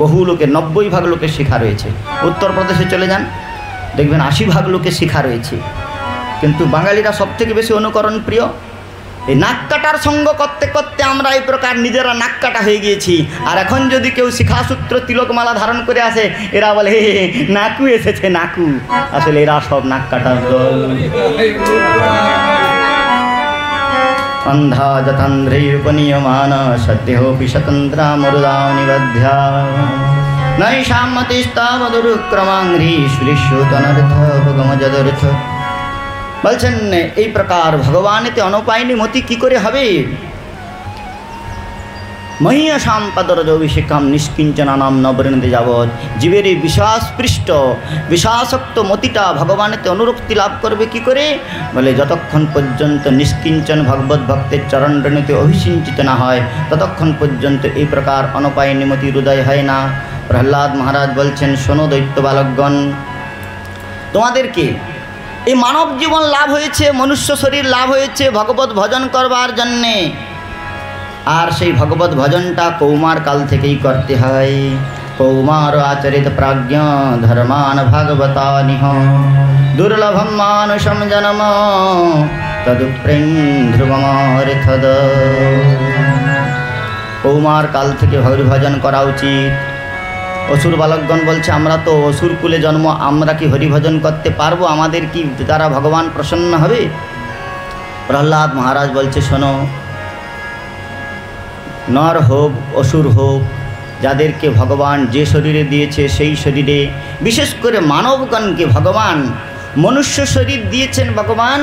বহু লোকের 90% লোকের শিখা রয়েছে। উত্তরপ্রদেশে চলে যান, দেখবেন 80% লোকের শিখা রয়েছে। কিন্তু বাঙালিরা সবথেকে বেশি অনুকরণ প্রিয়। এই নাক কাটার সঙ্গ করতে করতে আমরা এই প্রকার নিজেরা নাক কাটা হয়ে গিয়েছি। আর এখন যদি কেউ শিখাসূত্র তিলকমালা ধারণ করে আসে, এরা বলে হে নাকু এসেছে, নাকু। আসলে এরা সব নাক কাটার দল। অন্ধা যথান্ধ্রৈরূপনীয়মান সদ্যোপি স্বতন্ত্রা মরুদা নিবধ্যা নৈষামতিস্তাবদুরুক্রমাঙ্ঘ্রি সুরিষ্যুতনর্থ ভগমজদর্থ। বলছেন এই প্রকার ভগবানেতে অনুপায়নী মতি কি করে হবে? মহীয়সাম পদরজভিষেকাম নিষ্কিঞ্চনানাম নবৃণদে যাবৎ। জীবের এই বিশ্বাসপৃষ্ট বিশ্বাসক্ত মতিটা ভগবানেতে অনুরক্তি লাভ করবে কি করে? বলে যতক্ষণ পর্যন্ত নিষ্কিঞ্চন ভগবত ভক্তের চরণ রেণুতে অভিসিঞ্চিত না হয়, ততক্ষণ পর্যন্ত এই প্রকার অনুপায়নী মতি হৃদয় হয় না। প্রহ্লাদ মহারাজ বলছেন, শোনো দৈত্য বালকগণ, তোমাদেরকে এই মানব জীবন লাভ হয়েছে, মনুষ্য শরীর লাভ হয়েছে ভগবত ভজন করবার জন্যে। আর সেই ভগবত ভজনটা কৌমার কাল থেকেই করতে হয়। কৌমার আচরিত প্রাজ্ঞ ধর্মান ভাগবতা নিহ দুর্লভম মানুষম জনম তদুপ্রেম ধ্রুবমর্থদ। কৌমার কাল থেকে হরিভজন করা উচিত। অসুর বালকগণ বলছে আমরা তো অসুর কুলে জন্ম, আমরা কি হরিভজন করতে পারবো? আমাদের কি দ্বারা ভগবান প্রসন্ন হবে? প্রহ্লাদ মহারাজ বলছে শোনো, নর হোক অসুর হোক, যাদেরকে ভগবান যে শরীরে দিয়েছে সেই শরীরে, বিশেষ করে মানবগণকে ভগবান মনুষ্য শরীর দিয়েছেন। ভগবান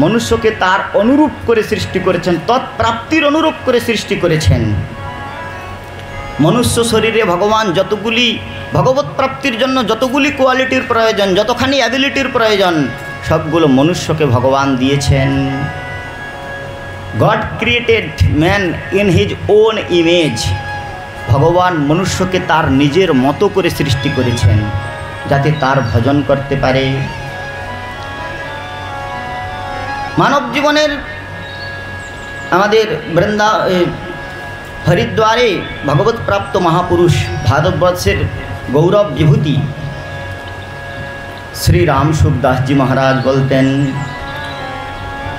মনুষ্যকে তার অনুরূপ করে সৃষ্টি করেছেন, তৎপ্রাপ্তির অনুরূপ করে সৃষ্টি করেছেন। মনুষ্য শরীরে ভগবান যতগুলি ভগবত প্রাপ্তির জন্য যতগুলি কোয়ালিটির প্রয়োজন, যতখানি অ্যাবিলিটির প্রয়োজন, সবগুলো মনুষ্যকে ভগবান দিয়েছেন। God created man in his own image. ভগবান মনুষ্যকে তার নিজের মতো করে সৃষ্টি করেছেন যাতে তার ভজন করতে পারে। মানব জীবনের আমাদের হরিদ্বারে ভগবত প্রাপ্ত মহাপুরুষ, ভারতবর্ষের গৌরব বিভূতি শ্রী রাম সুখদাসজি মহারাজ বলতেন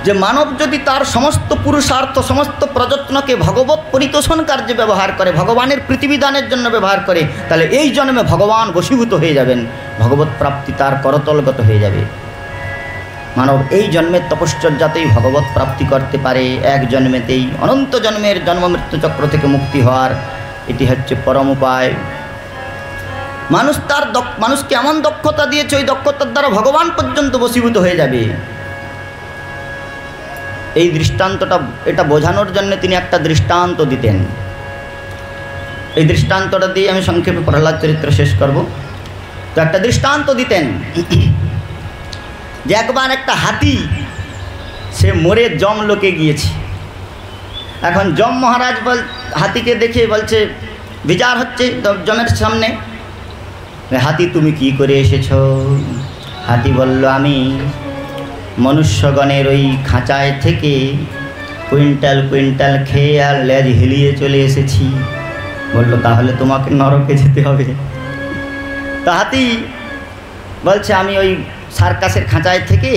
যে মানব যদি তার সমস্ত পুরুষার্থ, সমস্ত প্রযত্নকে ভগবত পরিতোষণ কার্যে ব্যবহার করে, ভগবানের প্রীতিবিধানের জন্য ব্যবহার করে, তাহলে এই জন্মে ভগবান বশীভূত হয়ে যাবেন, ভগবত প্রাপ্তি তার করতলগত হয়ে যাবে। মানব এই জন্মের তপশ্চর্যাতেই ভগবত প্রাপ্তি করতে পারে, এক জন্মেতেই অনন্ত জন্মের জন্ম মৃত্যু চক্র থেকে মুক্তি হওয়ার এটি হচ্ছে পরম উপায়। মানুষকে এমন দক্ষতা দিয়েছে, ওই দক্ষতার দ্বারা ভগবান পর্যন্ত বশীভূত হয়ে যাবে। এই দৃষ্টান্তটা এটা বোঝানোর জন্য তিনি একটা দৃষ্টান্ত দিতেন। এই দৃষ্টান্তটা দিয়ে আমি সংক্ষেপে প্রহ্লাদ চরিত্র শেষ করব। তো একটা দৃষ্টান্ত দিতেন যে একবার একটা হাতি সে মরে যম লোকে গিয়েছে। এখন যম মহারাজ হাতিকে দেখে বলছে, বিচার হচ্ছে যমের সামনে, হাতি তুমি কি করে এসেছো? হাতি বলল, আমি মনুষ্যগণের ওই খাঁচায় থেকে কুইন্টাল কুইন্টাল খেয়ে আর লেজ হিলিয়ে চলে এসেছি। বলল, তাহলে তোমাকে নরকে যেতে হবে। তা হাতি বলছে, আমি ওই সার্কাসের খাঁচায় থেকে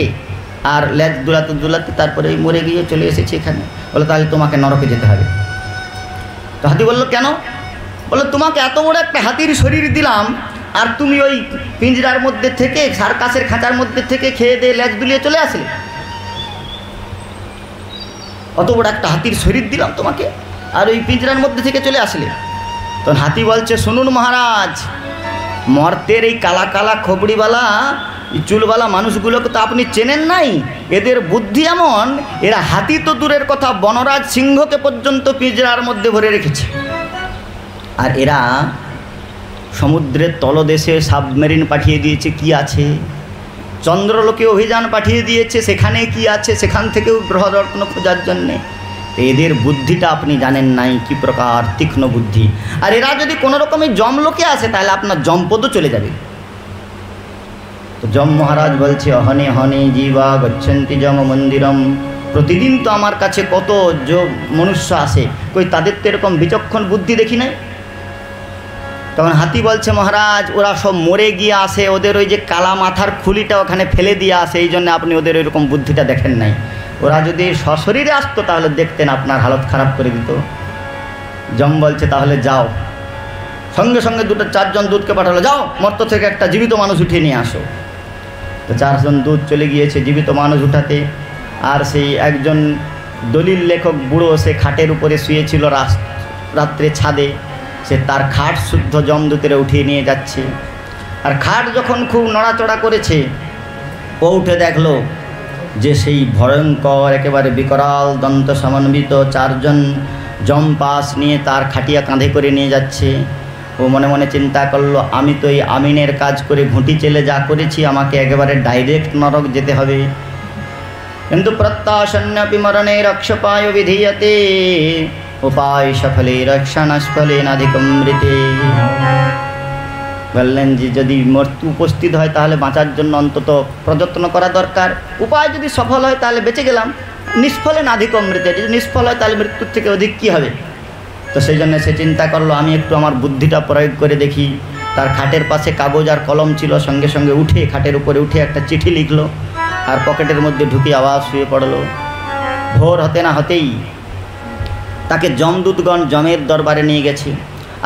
আর লেজ দুলাতে দুলাতে তারপরে মরে গিয়ে চলে এসেছি এখানে। বললো, তাহলে তোমাকে নরকে যেতে হবে। তো হাতি বলল, কেন? বললো, তোমাকে এত বড় একটা হাতির শরীর দিলাম, আর তুমি ওই পিঞ্জরার মধ্যে থেকে, সার্কাসের খাঁচার মধ্যে থেকে খেয়ে দিয়ে লেজ দুলিয়ে চলে আসলে। অত বড় একটা হাতির শরীর দিলাম তোমাকে, আর ওই পিঞ্জরার মধ্যে থেকে চলে আসলে। তখন হাতি বলছে, শুনুন মহারাজ, মর্তের এই কালা কালা খোপড়িওয়ালা চুলওয়ালা মানুষগুলোকে তো আপনি চেনেন নাই। এদের বুদ্ধি এমন, এরা হাতি তো দূরের কথা, বনরাজ সিংহকে পর্যন্ত পিঞ্জরার মধ্যে ভরে রেখেছে। আর এরা সমুদ্রের তলদেশে সাবমেরিন পাঠিয়ে দিয়েছে, কি আছে? চন্দ্রলোকে অভিযান পাঠিয়ে দিয়েছে, সেখানে কি আছে? সেখান থেকেও গ্রহরত্ন খোঁজার জন্যে। এদের বুদ্ধিটা আপনি জানেন নাই, কি প্রকার তীক্ষ্ণ বুদ্ধি। আর এরা যদি কোনো রকমের যমলোকে আসে, তাহলে আপনার যমপদও চলে যাবে। তো যম মহারাজ বলছে, অহনে হনে জীবা গচ্ছন্তি যম মন্দিরম। প্রতিদিন তো আমার কাছে কত মনুষ্য আসে, কই তাদের তো এরকম বিচক্ষণ বুদ্ধি দেখি নাই। তখন হাতি বলছে, মহারাজ, ওরা সব মরে গিয়ে আসে, ওদের ওই যে কালা মাথার খুলিটা ওখানে ফেলে দিয়ে আসে, এই জন্য আপনি ওদের ওইরকম বুদ্ধিটা দেখেন নাই। ওরা যদি সশরীরে আসতো তাহলে দেখতেন আপনার হালত খারাপ করে দিত। যম বলছে, তাহলে যাও। সঙ্গে সঙ্গে চারজন দূতকে পাঠালো, যাও মর্ত থেকে একটা জীবিত মানুষ উঠিয়ে নিয়ে আসো। তো চারজন দূত চলে গিয়েছে জীবিত মানুষ উঠাতে। আর সেই একজন দলিল লেখক বুড়ো, সে খাটের উপরে শুয়েছিল রাত্রে ছাদে, সে তার খাট শুদ্ধ যমদূতেরা উঠিয়ে নিয়ে যাচ্ছে। আর খাট যখন খুব নড়াচড়া করেছে, ও উঠে দেখলো যে সেই ভয়ঙ্কর একেবারে বিকরাল দন্ত সমন্বিত চারজন যমপাস নিয়ে তার খাটিয়া কাঁধে করে নিয়ে যাচ্ছে। ও মনে মনে চিন্তা করলো, আমি তো এই আমিনের কাজ করে ঘুঁটি চেলে যা করেছি, আমাকে একেবারে ডাইরেক্ট নরক যেতে হবে। কিন্তু প্রত্যাশন্যপি মরণে রক্ষপায় বিধীয়তে, উপায় সফলে রক্ষণাস্ফলে নাধিকমৃতে। বললেন যে যদি মৃত্যু উপস্থিত হয় তাহলে বাঁচার জন্য অন্তত প্রযত্ন করা দরকার। উপায় যদি সফল হয় তাহলে বেঁচে গেলাম, নিষ্ফলে নাধিকমৃতে, যদি নিষ্ফল হয় তাহলে মৃত্যুর থেকে অধিক কী হবে। তো সেই জন্য সে চিন্তা করলো, আমি একটু আমার বুদ্ধিটা প্রয়োগ করে দেখি। তার খাটের পাশে কাগজ আর কলম ছিল, সঙ্গে সঙ্গে উঠে খাটের উপরে উঠে একটা চিঠি লিখলো, আর পকেটের মধ্যে ঢুকে আবার শুয়ে পড়লো। ভোর হতে না হতেই তাকে যমদূতগণ যমের দরবারে নিয়ে গেছে।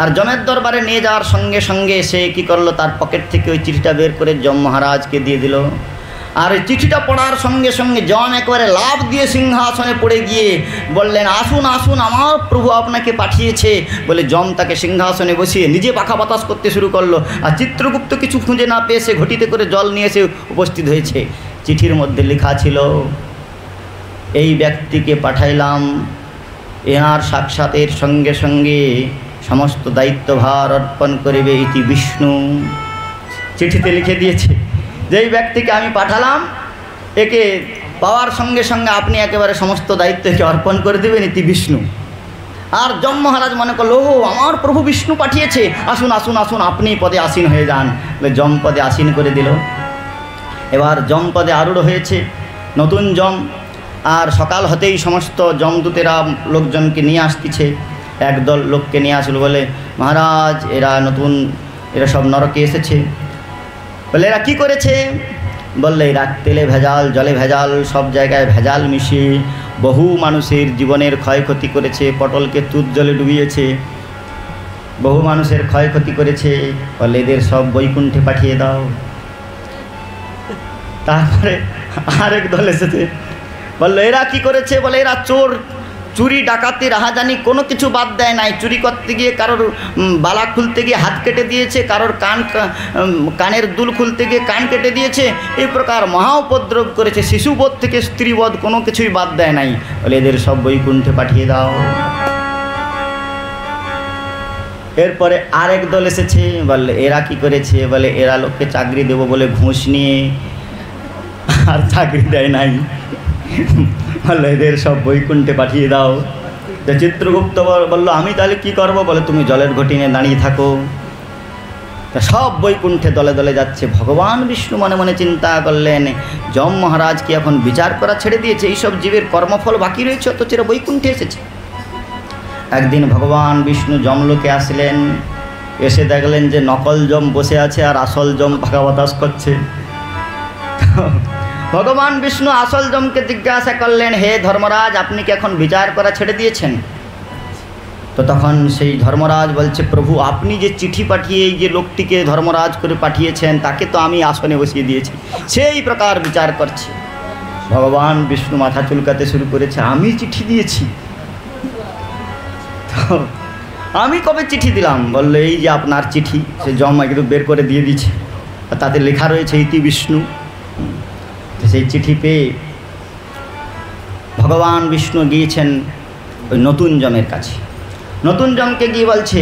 আর যমের দরবারে নিয়ে যাওয়ার সঙ্গে সঙ্গে সে কী করলো, তার পকেট থেকে ওই চিঠিটা বের করে যম মহারাজকে দিয়ে দিল। আর ওই চিঠিটা পড়ার সঙ্গে সঙ্গে যম একেবারে লাফ দিয়ে সিংহাসনে পড়ে গিয়ে বললেন, আসুন আসুন, আমার প্রভু আপনাকে পাঠিয়েছে। বলে যম তাকে সিংহাসনে বসিয়ে নিজে পাখা বাতাস করতে শুরু করলো। আর চিত্রগুপ্ত কিছু খুঁজে না পেয়ে সে ঘটিতে করে জল নিয়ে এসে উপস্থিত হয়েছে। চিঠির মধ্যে লেখা ছিল, এই ব্যক্তিকে পাঠাইলাম, এনার সাক্ষাতের সঙ্গে সঙ্গে সমস্ত দায়িত্বভার অর্পণ করিবে ইতি বিষ্ণু। চিঠিতে লিখে দিয়েছে, যেই ব্যক্তিকে আমি পাঠালাম একে পাওয়ার সঙ্গে সঙ্গে আপনি একেবারে সমস্ত দায়িত্বকে অর্পণ করে দেবেন ইতি বিষ্ণু। আর যম মহারাজ মনে করলো, ও আমার প্রভু বিষ্ণু পাঠিয়েছে, আসুন আসুন আসুন, আপনি পদে আসীন হয়ে যান। যম পদে আসীন করে দিল। এবার যম পদে আরূঢ় হয়েছে নতুন যম। আর সকাল হতেই সমস্ত যমদূতেরা লোকজনকে নিয়ে আসতেছে। একদল লোককে নিয়ে আসলো, বলে মহারাজ এরা সব নরকে এসেছে। বলে এরা কী করেছে? বললে এরা তেলে ভেজাল, জলে ভেজাল, সব জায়গায় ভেজাল মিশিয়ে বহু মানুষের জীবনের ক্ষয়ক্ষতি করেছে। পটলকে তুত জলে ডুবিয়েছে, বহু মানুষের ক্ষয়ক্ষতি করেছে। বলে এদের সব বৈকুণ্ঠে পাঠিয়ে দাও। তারপরে আরেক দল এসেছে, বললো এরা কি করেছে? বলে এরা চুরি ডাকাতি রাহাজানি কোনো কিছু বাদ দেয় নাই। চুরি করতে গিয়ে কারোর বালা খুলতে গিয়ে হাত কেটে দিয়েছে, কারোর কানের দুল খুলতে গিয়ে কান কেটে দিয়েছে। এই প্রকার মহা উপদ্রব করেছে। শিশুবধ থেকে স্ত্রীবধ কোনো কিছুই বাদ দেয় নাই। বলে এদের সব বৈকুণ্ঠে পাঠিয়ে দাও। এরপরে আরেক দল এসেছে, বললে এরা কি করেছে? বলে এরা লোককে চাকরি দেবো বলে ঘুষ নিয়ে আর চাকরি দেয় নাই। বললো এদের সব বৈকুণ্ঠে পাঠিয়ে দাও। তো চিত্রগুপ্ত বললো, আমি তাহলে কি করব? বলে তুমি জলের ঘটি নিয়ে দাঁড়িয়ে থাকো। তা সব বৈকুণ্ঠে দলে দলে যাচ্ছে। ভগবান বিষ্ণু মনে মনে চিন্তা করলেন, যম মহারাজ কি এখন বিচার করা ছেড়ে দিয়েছে? এইসব জীবের কর্মফল বাকি রয়েছে, অথচ এরা বৈকুণ্ঠে এসেছে। একদিন ভগবান বিষ্ণু যমলোকে আসলেন। এসে দেখলেন যে নকল যম বসে আছে আর আসল যম পাখা বাতাস করছে। ভগবান বিষ্ণু আসল যমকে জিজ্ঞাসা করলেন, হে ধর্মরাজ, আপনি কি এখন বিচার করা ছেড়ে দিয়েছেন? তো তখন সেই ধর্মরাজ বলছে, প্রভু আপনি যে চিঠি পাঠিয়ে এই যে লোকটিকে ধর্মরাজ করে পাঠিয়েছেন, তাকে তো আমি আসনে বসিয়ে দিয়েছি, সেই প্রকার বিচার করছে। ভগবান বিষ্ণু মাথা চুলকাতে শুরু করেছে, আমি চিঠি দিয়েছি? আমি কবে চিঠি দিলাম? বললো এই যে আপনার চিঠি। সে যম একটু বের করে দিয়ে দিচ্ছে, তাতে লেখা রয়েছে ইতি বিষ্ণু। সেই চিঠি পেয়ে ভগবান বিষ্ণু গিয়েছেন ওই নতুন যমের কাছে। নতুন যমকে গিয়ে বলছে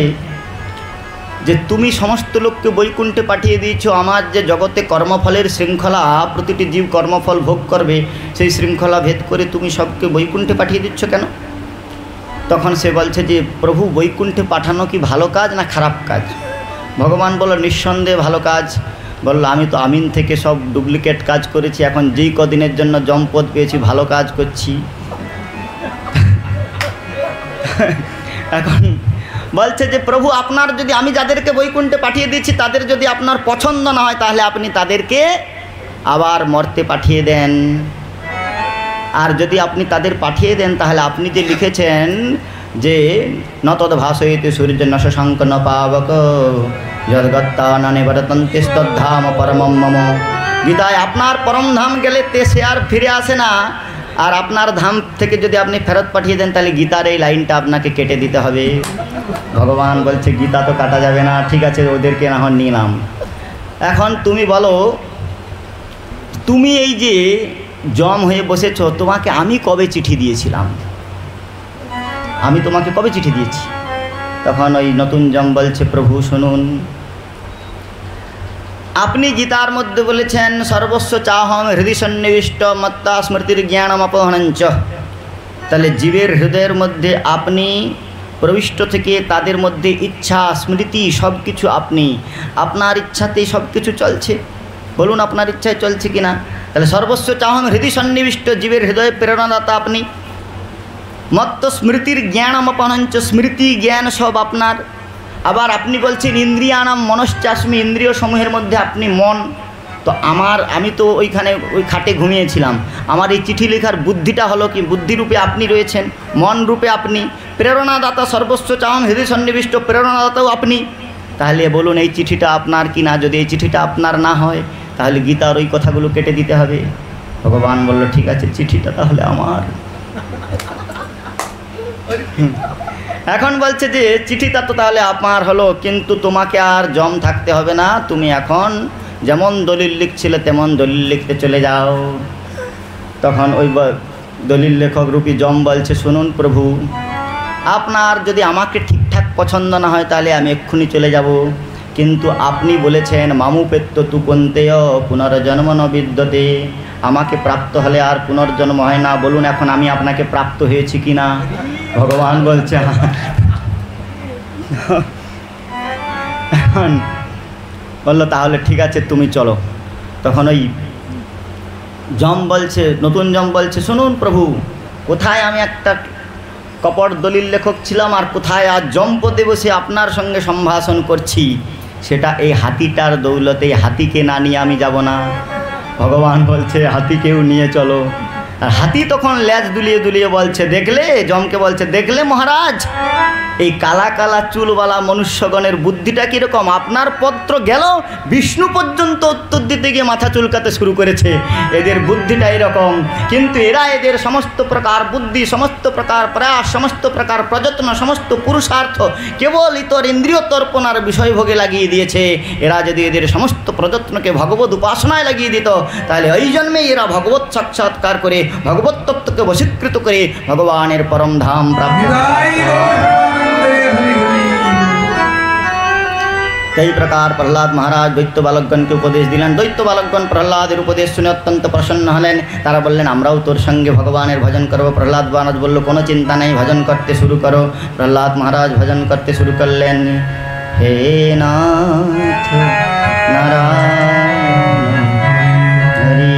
যে তুমি সমস্ত লোককে বৈকুণ্ঠে পাঠিয়ে দিয়েছো। আমার যে জগতে কর্মফলের শৃঙ্খলা, প্রতিটি জীব কর্মফল ভোগ করবে, সেই শৃঙ্খলা ভেদ করে তুমি সবকে বৈকুণ্ঠে পাঠিয়ে দিচ্ছ কেন? তখন সে বলছে যে প্রভু, বৈকুণ্ঠে পাঠানো কি ভালো কাজ না খারাপ কাজ? ভগবান বলল, নিঃসন্দেহে ভালো কাজ। বলল, আমি তো আমিন থেকে সব ডুপ্লিকেট কাজ করেছি, এখন যেই কদিনের জন্য যমপদ পেয়েছি ভালো কাজ করছি। এখন বলছে যে প্রভু, আপনার যদি, আমি যাদেরকে বৈকুণ্ঠে পাঠিয়ে দিয়েছি তাদের যদি আপনার পছন্দ না হয়, তাহলে আপনি তাদেরকে আবার মর্তে পাঠিয়ে দেন। আর যদি আপনি তাদের পাঠিয়ে দেন, তাহলে আপনি যে লিখেছেন যে নতদ ভাষয়তে সূর্য ন শশাঙ্ক ন পাবক যদ্গত্তা নিবর্তন্তিস্তদ্ধাম পরমম মম। গীতায় আপনার পরম ধাম গেলে সে আর ফিরে আসে না। আর আপনার ধাম থেকে যদি আপনি ফেরত পাঠিয়ে দেন, তাহলে গীতার এই লাইনটা আপনাকে কেটে দিতে হবে। ভগবান বলছে, গীতা তো কাটা যাবে না, ঠিক আছে ওদেরকে না হয় নিলাম। এখন তুমি বলো, তুমি এই যে যম হয়ে বসেছ, তোমাকে আমি কবে চিঠি দিয়েছিলাম? আমি তোমাকে কবে চিঠি দিয়েছি? তখন ওই নতুন যম বলছে, প্রভু শুনুন, আপনি গীতার মধ্যে বলেছেন সর্বস্ব চাহম হৃদয় সন্নিবিষ্ট মত্তা স্মৃতির জ্ঞানম অপহরঞ্চ। তাহলে জীবের হৃদয়ের মধ্যে আপনি প্রবিষ্ট থেকে তাদের মধ্যে ইচ্ছা স্মৃতি সব কিছু আপনি, আপনার ইচ্ছাতেই সব কিছু চলছে। বলুন আপনার ইচ্ছায় চলছে কি না? তাহলে সর্বস্ব চাহম হৃদয় সন্নিবিষ্ট, জীবের হৃদয়ে প্রেরণাদাতা আপনি। মত্ত স্মৃতির জ্ঞানম অপহরঞ্চ, স্মৃতি জ্ঞান সব আপনার। আবার আপনি বলছেন ইন্দ্রিয়ানাম মনশ্চাস্মি, ইন্দ্রিয় সমূহের মধ্যে আপনি মন। তো আমি তো ওইখানে ওই খাটে ঘুমিয়েছিলাম, আমার এই চিঠি লেখার বুদ্ধিটা হলো কি, বুদ্ধিরূপে আপনি রয়েছেন, মন রূপে আপনি, প্রেরণাদাতা সর্বস্ব চাওয়ান হৃদয় সন্নিবিষ্ট প্রেরণাদাতাও আপনি। তাহলে বলুন এই চিঠিটা আপনার কি না? যদি এই চিঠিটা আপনার না হয় তাহলে গীতার ওই কথাগুলো কেটে দিতে হবে। ভগবান বলল ঠিক আছে, চিঠিটা তাহলে আমার। এখন বলছে যে চিঠিটা তো তাহলে আপনার হলো, কিন্তু তোমাকে আর জম থাকতে হবে না, তুমি এখন যেমন দলিল লিখছিলে তেমন দলিল লিখতে চলে যাও। তখন ওই দলিল লেখক রূপী জম বলছে শুনুন প্রভু, আপনার যদি আমাকে ঠিকঠাক পছন্দ না হয় তাহলে আমি এক্ষুনি চলে যাব, কিন্তু আপনি বলেছেন মামু পেত্ত তু কন্তেয় পুনর্জন্ম ন বিদ্যতে, আমাকে প্রাপ্ত হলে আর পুনর্জন্ম হয় না। বলুন এখন আমি আপনাকে প্রাপ্ত হয়েছি কি না? ভগবান বলছে বললো তাহলে ঠিক আছে তুমি চলো। তখন ওই জম বলছে, নতুন জম বলছে শুনুন প্রভু, কোথায় আমি একটা কপট দলিল লেখক ছিলাম আর কোথায় আজ জম্পদে বসে আপনার সঙ্গে সম্ভাষণ করছি, সেটা এই হাতিটার দৌলতে। হাতিকে না নিয়ে আমি যাব না। ভগবান বলছে হাতিকেও নিয়ে চলো। আর হাতি তখন লেজ দুলিয়ে দুলিয়ে বলছে দেখলে, জমকে বলছে দেখলে মহারাজ, এই কালা কালা চুলওয়ালা মনুষ্যগণের বুদ্ধিটা কীরকম, আপনার পত্র গেল বিষ্ণু পর্যন্ত উত্তর দিতে গিয়ে মাথা চুলকাতে শুরু করেছে, এদের বুদ্ধিটা এরকম। কিন্তু এরা এদের সমস্ত প্রকার বুদ্ধি, সমস্ত প্রকার প্রয়াস, সমস্ত প্রকার প্রযত্ন, সমস্ত পুরুষার্থ কেবল ইতর ইন্দ্রিয় তর্পণার বিষয়ভোগে লাগিয়ে দিয়েছে। এরা যদি এদের সমস্ত প্রযত্নকে ভগবত উপাসনায় লাগিয়ে দিত তাহলে ওই জন্মেই এরা ভগবত সাক্ষাৎকার করে ভগবত তত্ত্বকে বশীকৃত করে ভগবানের পরম ধাম প্রাপ্ত। এই প্রকার প্রহ্লাদ মহারাজ দৈত্য বালকগণকে উপদেশ দিলেন। দৈত্য বালকগণ প্রহ্লাদের উপদেশ শুনে অত্যন্ত প্রসন্ন হলেন। তারা বললেন আমরাও তোর সঙ্গে ভগবানের ভজন করব। প্রহ্লাদ মহারাজ বলল কোনো চিন্তা নেই, ভজন করতে শুরু করো। প্রহ্লাদ মহারাজ ভজন করতে শুরু করলেন। হে নাথ নারায়ণ হরি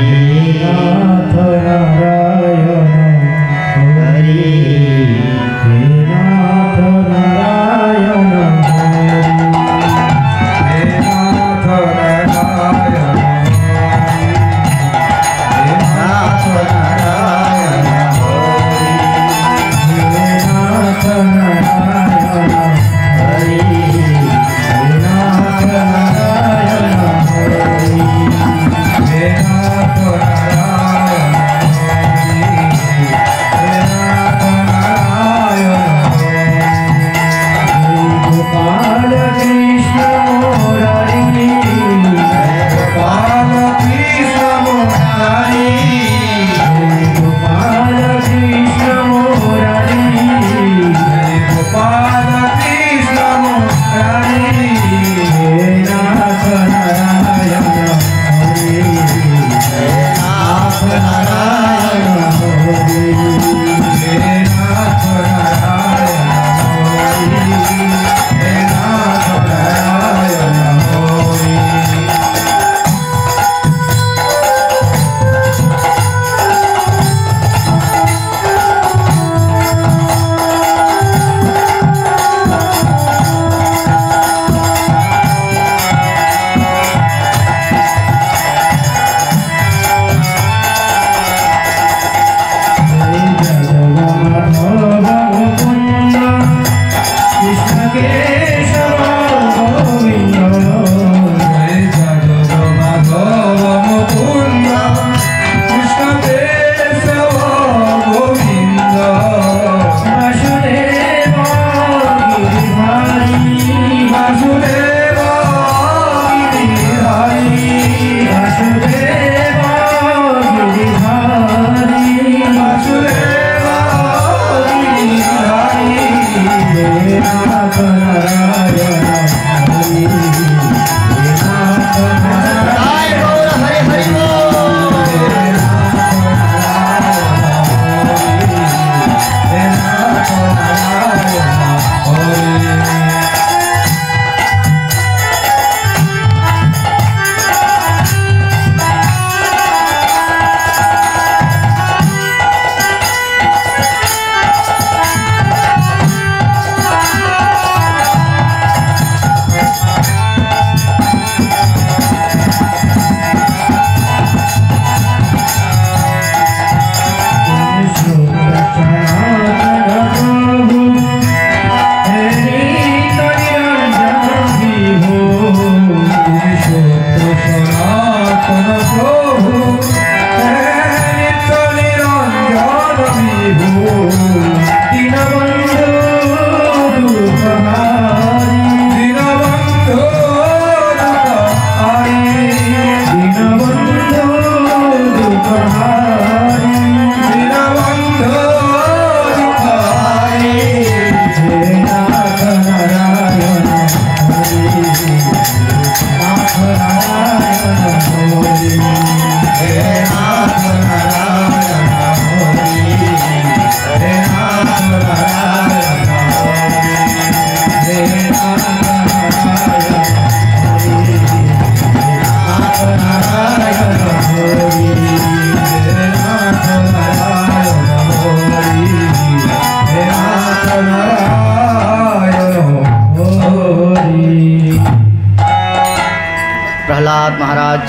प्रहलाद महाराज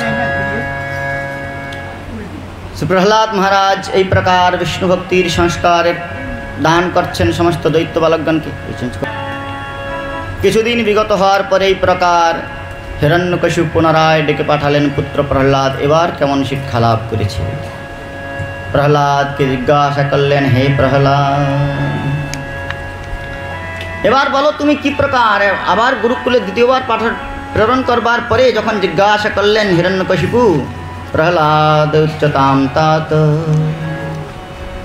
प्रहलाद महाराज এই প্রকার বিষ্ণু ভক্তির সংস্কারের দান করছেন সমস্ত দৈত্য বালকগণকে। কিছুদিন বিগত হওয়ার পরে এই প্রকার হিরণ্যকশিপু পুনরায় ডেকে পাঠালেন পুত্র প্রহ্লাদ এবার কেমন শিক্ষা লাভ করেছে। প্রহ্লাদকে জিজ্ঞাসা করলেন, হে প্রহ্লাদ, এবার বলো তুমি কি প্রকার। আবার গুরুকুলে দ্বিতীয়বার প্রেরণ করবার পরে যখন জিজ্ঞাসা করলেন হিরণ্যকশিপু, প্রহ্লাদ উচ্চতাম तात,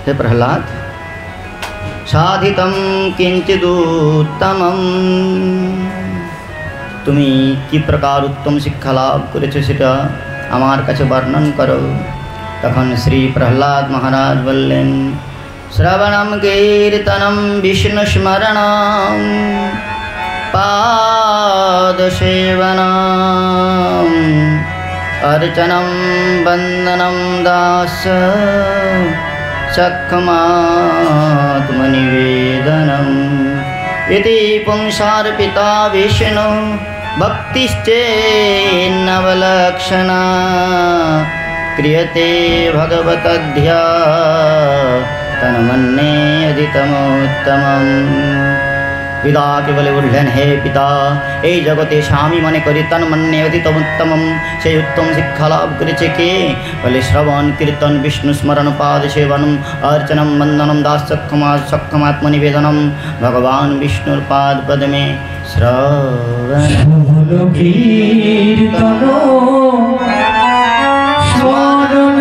হে প্রহ্লাদ, সাধিতম কিঞ্চিদুত্তমম, তুমি কি প্রকার উত্তম শিক্ষা লাভ করেছো সেটা আমার কাছে বর্ণন করো। তখন শ্রী প্রহ্লাদ মহারাজ বললেন, শ্রবণম কীর্তনম বিষ্ণু স্মরণম পাদসেবনম अर्चनं वन्दनं दास सख्यमात्मनिवेदनम् इति पुंसार्पिता विष्णु भक्तिश्चेन्नवलक्षणा क्रियते भगवतध्या तन्मन्ये अधितमोत्तमम्। पिता के বলে উঠলেন, হে পিতা, এই জগতে স্বামী মনে করি তন্মন্যে অধিতমোত্তমম, সেই উত্তম শিক্ষা লাভ করেছে কে? বলে শ্রবণ কীর্তন বিষ্ণু স্মরণ পাদ সেবনম অর্চনম বন্দনম দাস সক্ষমাত্মনিবেদনম ভগবান বিষ্ণুর পাদ পদ্মে শ্রবণ কীর্তন স্মরণ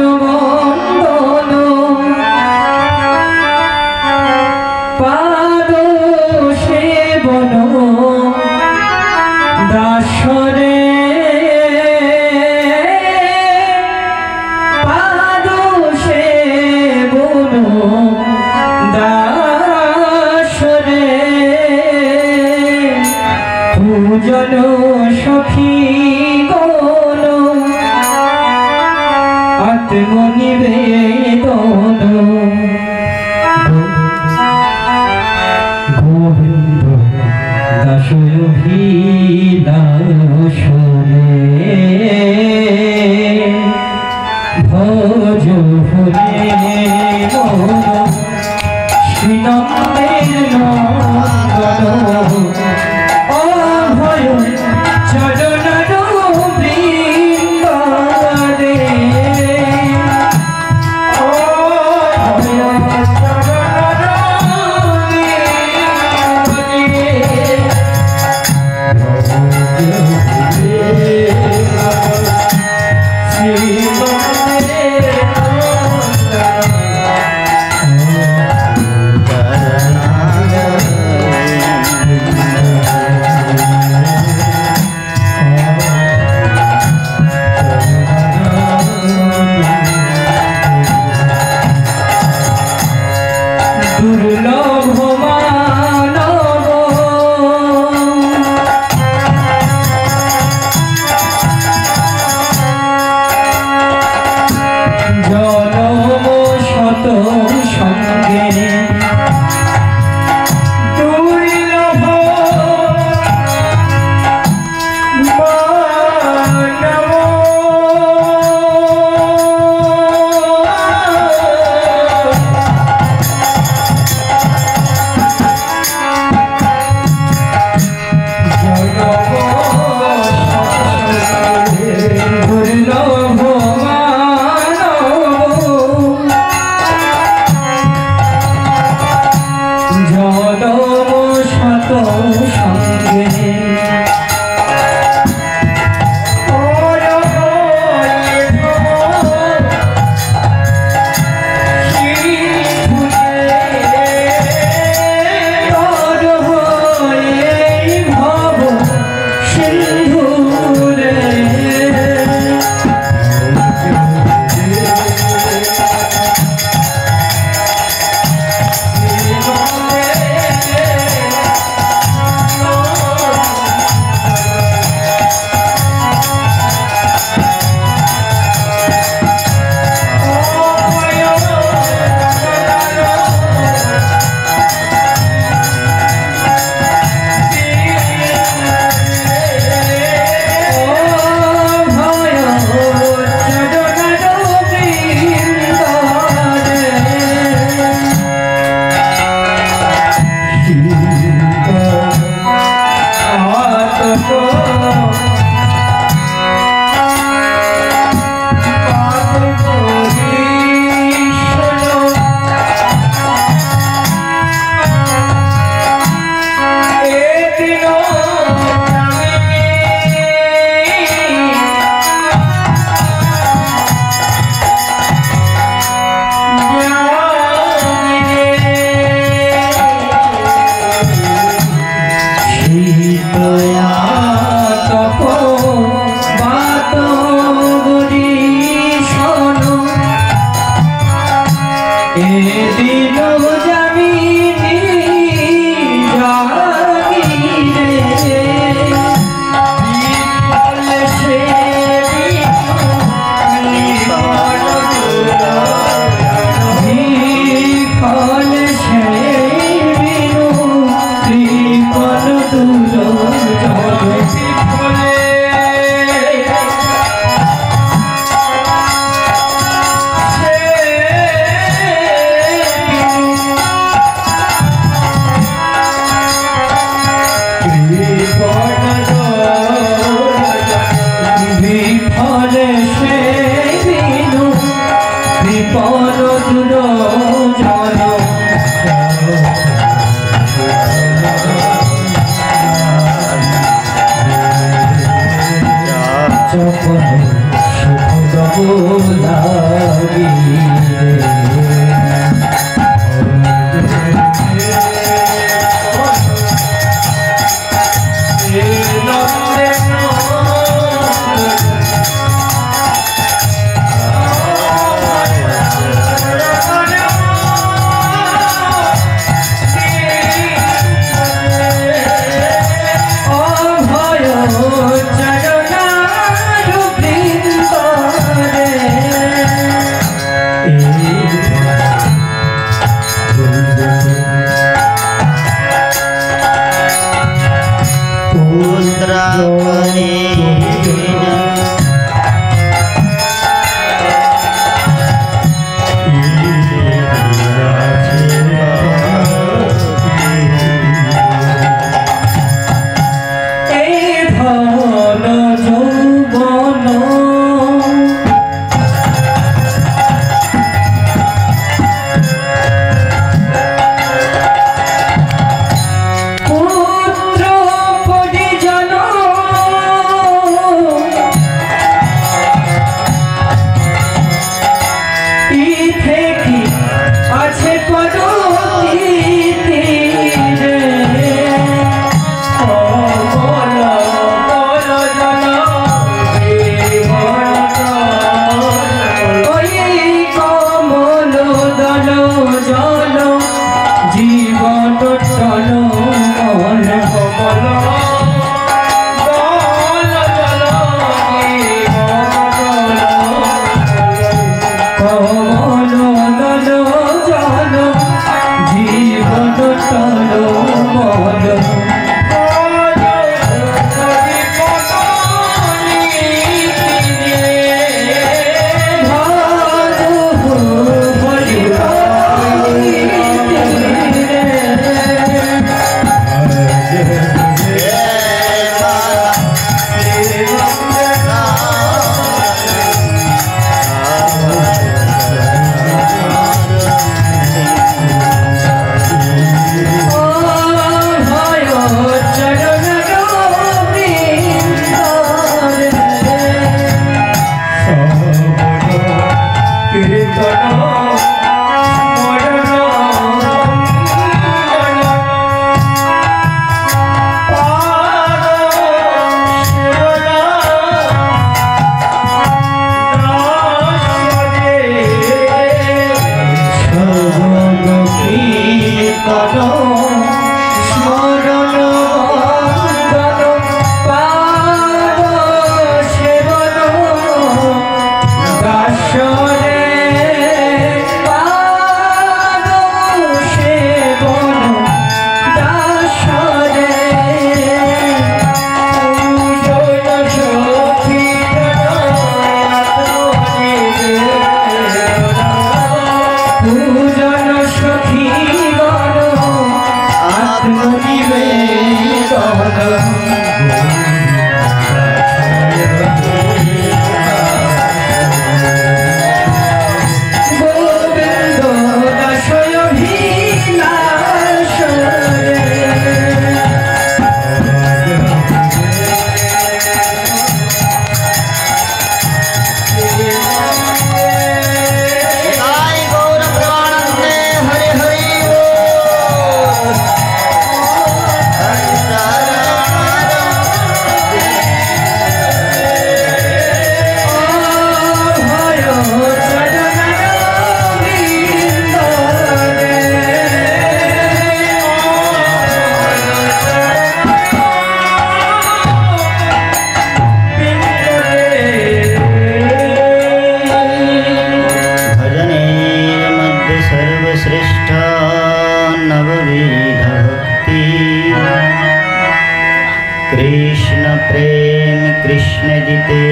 कृष्ण प्रेम कृष्ण जीते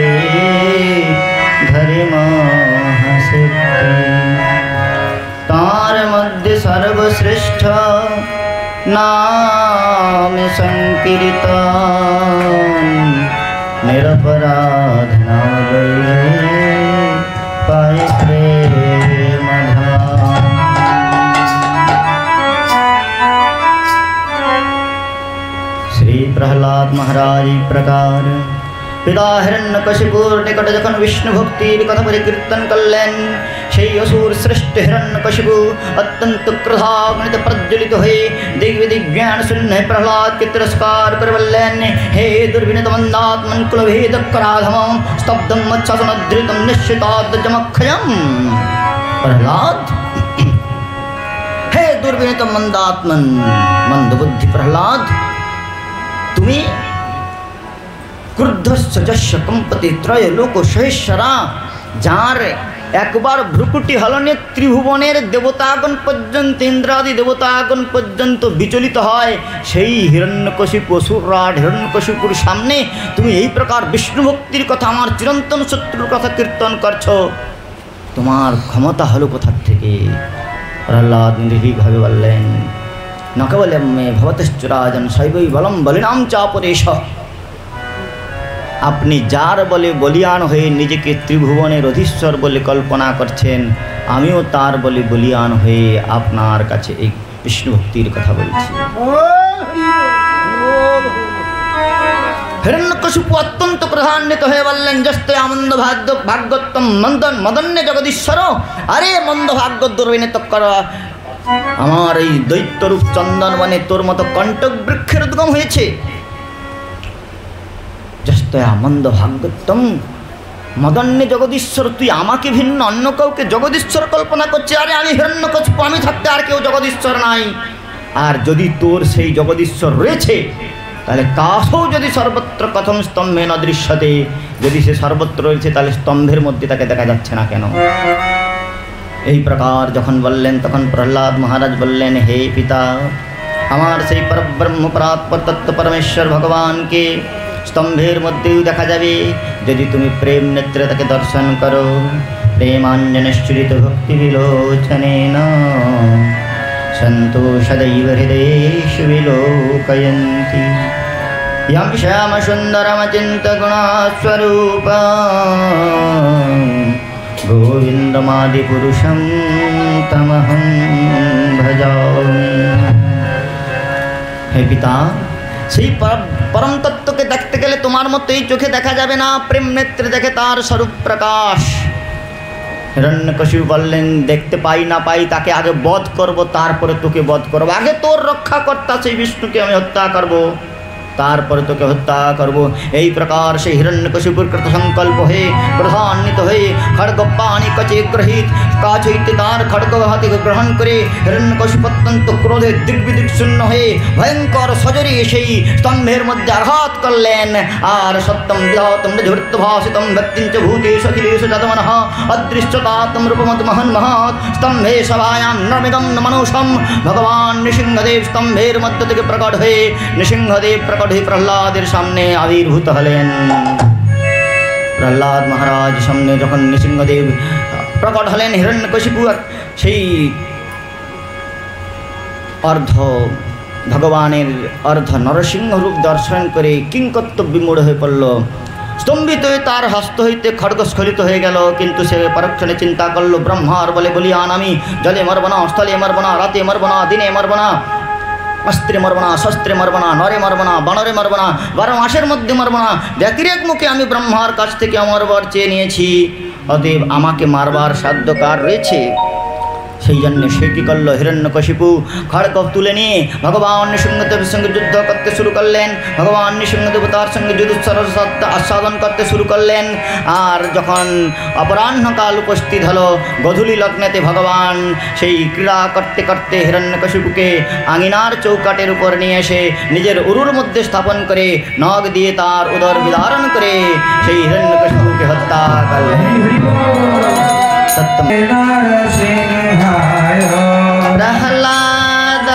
धर्म हंसते तार मध्य सर्वश्रेष्ठ नाम संकीर्तन निरपराध पाए प्रेम धाम। श्री प्रहलाद महाराज प्रकार पिता हिरण्यकशिपुर निकट जखन विष्णु भक्ति कथा परिकीर्तन कल्याण সেই असुर श्रेष्ठ हिरण्यकशिपु अत्यंत क्रोधाग्नित प्रज्वलित हुए दिग्विदिक ज्ञान शून्य प्रहलाद के तिरस्कार कर बल्लैन हे दुर्विनीत मंदात्मन कुल भेद कराधम स्तब्धम मच्छसनधृतम निश्चिताद्यमक्षयम। प्रहलाद हे दुर्विनीत मंदात्मन मंदबुद्धि प्रहलाद तुम्हें क्रुद्धस्य जस्य कंपति त्रय लोक सहेश्वरा जार एक बार भ्रुकुटी हलने त्रिभुवनेर देवतागण पर्यन्त इंद्रादि देवतागण पर्यन्त विचलित है সেই हिरण्यकशिपु असुरराज हिरण्यकशिपुर सामने তুমি এই প্রকার विष्णु भक्तिर कथा আমার চিরন্তন শত্রুর কথা কীর্তন করছো তোমার ক্ষমতা হলো কোথা থেকে। প্রহ্লাদ নির্ভীকভাবে বললেন न केवलं मे भवतश्चराजन शैवै बलम बलिनाम चापरेश আপনি যার বলে বলিয়ান হয়ে নিজেকে ত্রিভুবনের অধীশ্বর বলে কল্পনা করছেন আমিও তার বলে বলিয়ান হয়ে আপনার কাছে এই বিষ্ণু ভক্তির কথা বলছি। হিরণ্যকশিপু অত্যন্ত ক্রোধান্বিত হয়ে বললেন যস্তে আমন্দ ভাগ্যত্তম মন্দন মদন্যে জগদীশ্বর আরে মন্দ ভাগ্য দুর্বিনীত কর আমার এই দৈত্যরূপ চন্দন বনে তোর মতো কণ্টক বৃক্ষের উদ্গম হয়েছে। যস্তয়া মন্দ ভাগ্যত্তম মদন্যে জগদীশ্বর তুই আমাকে ভিন্ন অন্য কাউকে জগদীশ্বর কল্পনা করছে। আরে আমি হিরণ্যকশিপু আমি থাকতে আর কেউ জগদীশ্বর নাই। আর যদি তোর সেই জগদীশ্বর রয়েছে তাহলে কাশও যদি সর্বত্র কথম স্তম্ভে ন দৃশ্যতে যদি সে সর্বত্র রয়েছে তাহলে স্তম্ভের মধ্যে তাকে দেখা যাচ্ছে না কেন। এই প্রকার যখন বললেন তখন প্রহ্লাদ মহারাজ বললেন হে পিতা আমার সেই পরব্রহ্ম পরাৎপর তত্ত্ব পরমেশ্বর ভগবানকে স্তম্ভের মধ্যেও দেখা যাবে যদি তুমি প্রেম নেত্রে তাকে দর্শন করো। প্রেমাঞ্জনশ্চরিত ভক্তি বিলোচনেন সন্তোষदैव হৃদয়েষু বিলোকয়ন্তি यं श्याम सुन्दरमचिन्तगुणास्वरूपं गोविन्दमादिपुरुषं तमहं भजामि। हे पिता সেই परम तत्व के देखते गেলে তোমার মতো এই চোখে দেখা যাবে না প্রেম নেত্রে দেখে তার স্বরূপ প্রকাশ। হিরণ্যকশিপু বললেন দেখতে পাই না পাই তাকে আগে বধ করব তারপরে তোকে বধ করব। আগে তোর রক্ষাকর্তা সেই বিষ্ণুকে আমি হত্যা করব তারপরে তোকে হত্যা করব। এই প্রকার সেই হিরণ্যকশিপুর কৃত সংকল্প হয়ে ক্রোধান্বিত হয়ে খড়গ পানি কচে গ্রহিত কাছ হইতে তার খড়গ হাতে গ্রহণ করে হিরণ্যকশিপু অত্যন্ত ক্রোধে দিগ্বিদিক শূন্য হয়ে ভয়ঙ্কর সজরে সেই স্তম্ভের মধ্যে আঘাত করলেন। আর সত্যম বিধাতম ধৃতভাসিতম ব্যক্তিঞ্চ ভূতেষু অখিলেষু যদমনঃ অদৃশ্যতাতম রূপমত মহন মহৎ স্তম্ভে সভায়াম নর্মিদম মনুষম। ভগবান নৃসিংহদেব স্তম্ভের মধ্য থেকে প্রকট হয়ে নৃসিংহদেব প্রকট হয়ে প্রহ্লাদের সামনে আবির্ভূত হলেন। প্রহ্লাদ মহারাজ সামনে যখন নৃসিংহদেব প্রকট হলেন হিরণ্যকশিপু সেই অর্ধ ভগবানের অর্ধ নরসিংহ রূপ দর্শন করে কিংকর্তব্য বিমূঢ় হয়ে পড়ল। স্তম্ভিত হয়ে তার হস্ত হইতে খড়গ স্খলিত হয়ে গেল। কিন্তু সে পরক্ষণে চিন্তা করল ব্রহ্মার বলে বলিয়ান আমি জলে মরব না স্থলে মরব না রাতে মরব না দিনে মরব না অস্ত্রে মরব না শস্ত্রে মরব না নরে মরব না বানরে মরব না 12 মাসের মধ্যে মরব না। ব্যতিরেক মুখে আমি ব্রহ্মার কাছ থেকে আমার বর চেয়ে নিয়েছি অতএব আমাকে মারবার সাধ্য কার রয়েছে। সেই জন্য সে কী করল হিরণ্যকশিপু খড়গ তুলে নিয়ে ভগবান নৃসিংহদেবের সঙ্গে যুদ্ধ করতে শুরু করলেন। ভগবান নৃসিংহদেব তার সঙ্গে যুদ্ধ আস্বাদন করতে শুরু করলেন। আর যখন অপরাহ্নকাল উপস্থিত হলো গধূলি লগ্নেতে ভগবান সেই ক্রীড়া করতে করতে হিরণ্যকশিপুকে আঙিনার চৌকাটের উপর নিয়ে এসে নিজের উরুর মধ্যে স্থাপন করে নখ দিয়ে তার উদর বিদারণ করে সেই হিরণ্যকশিপুকে হত্যা করলেন। प्रहलाद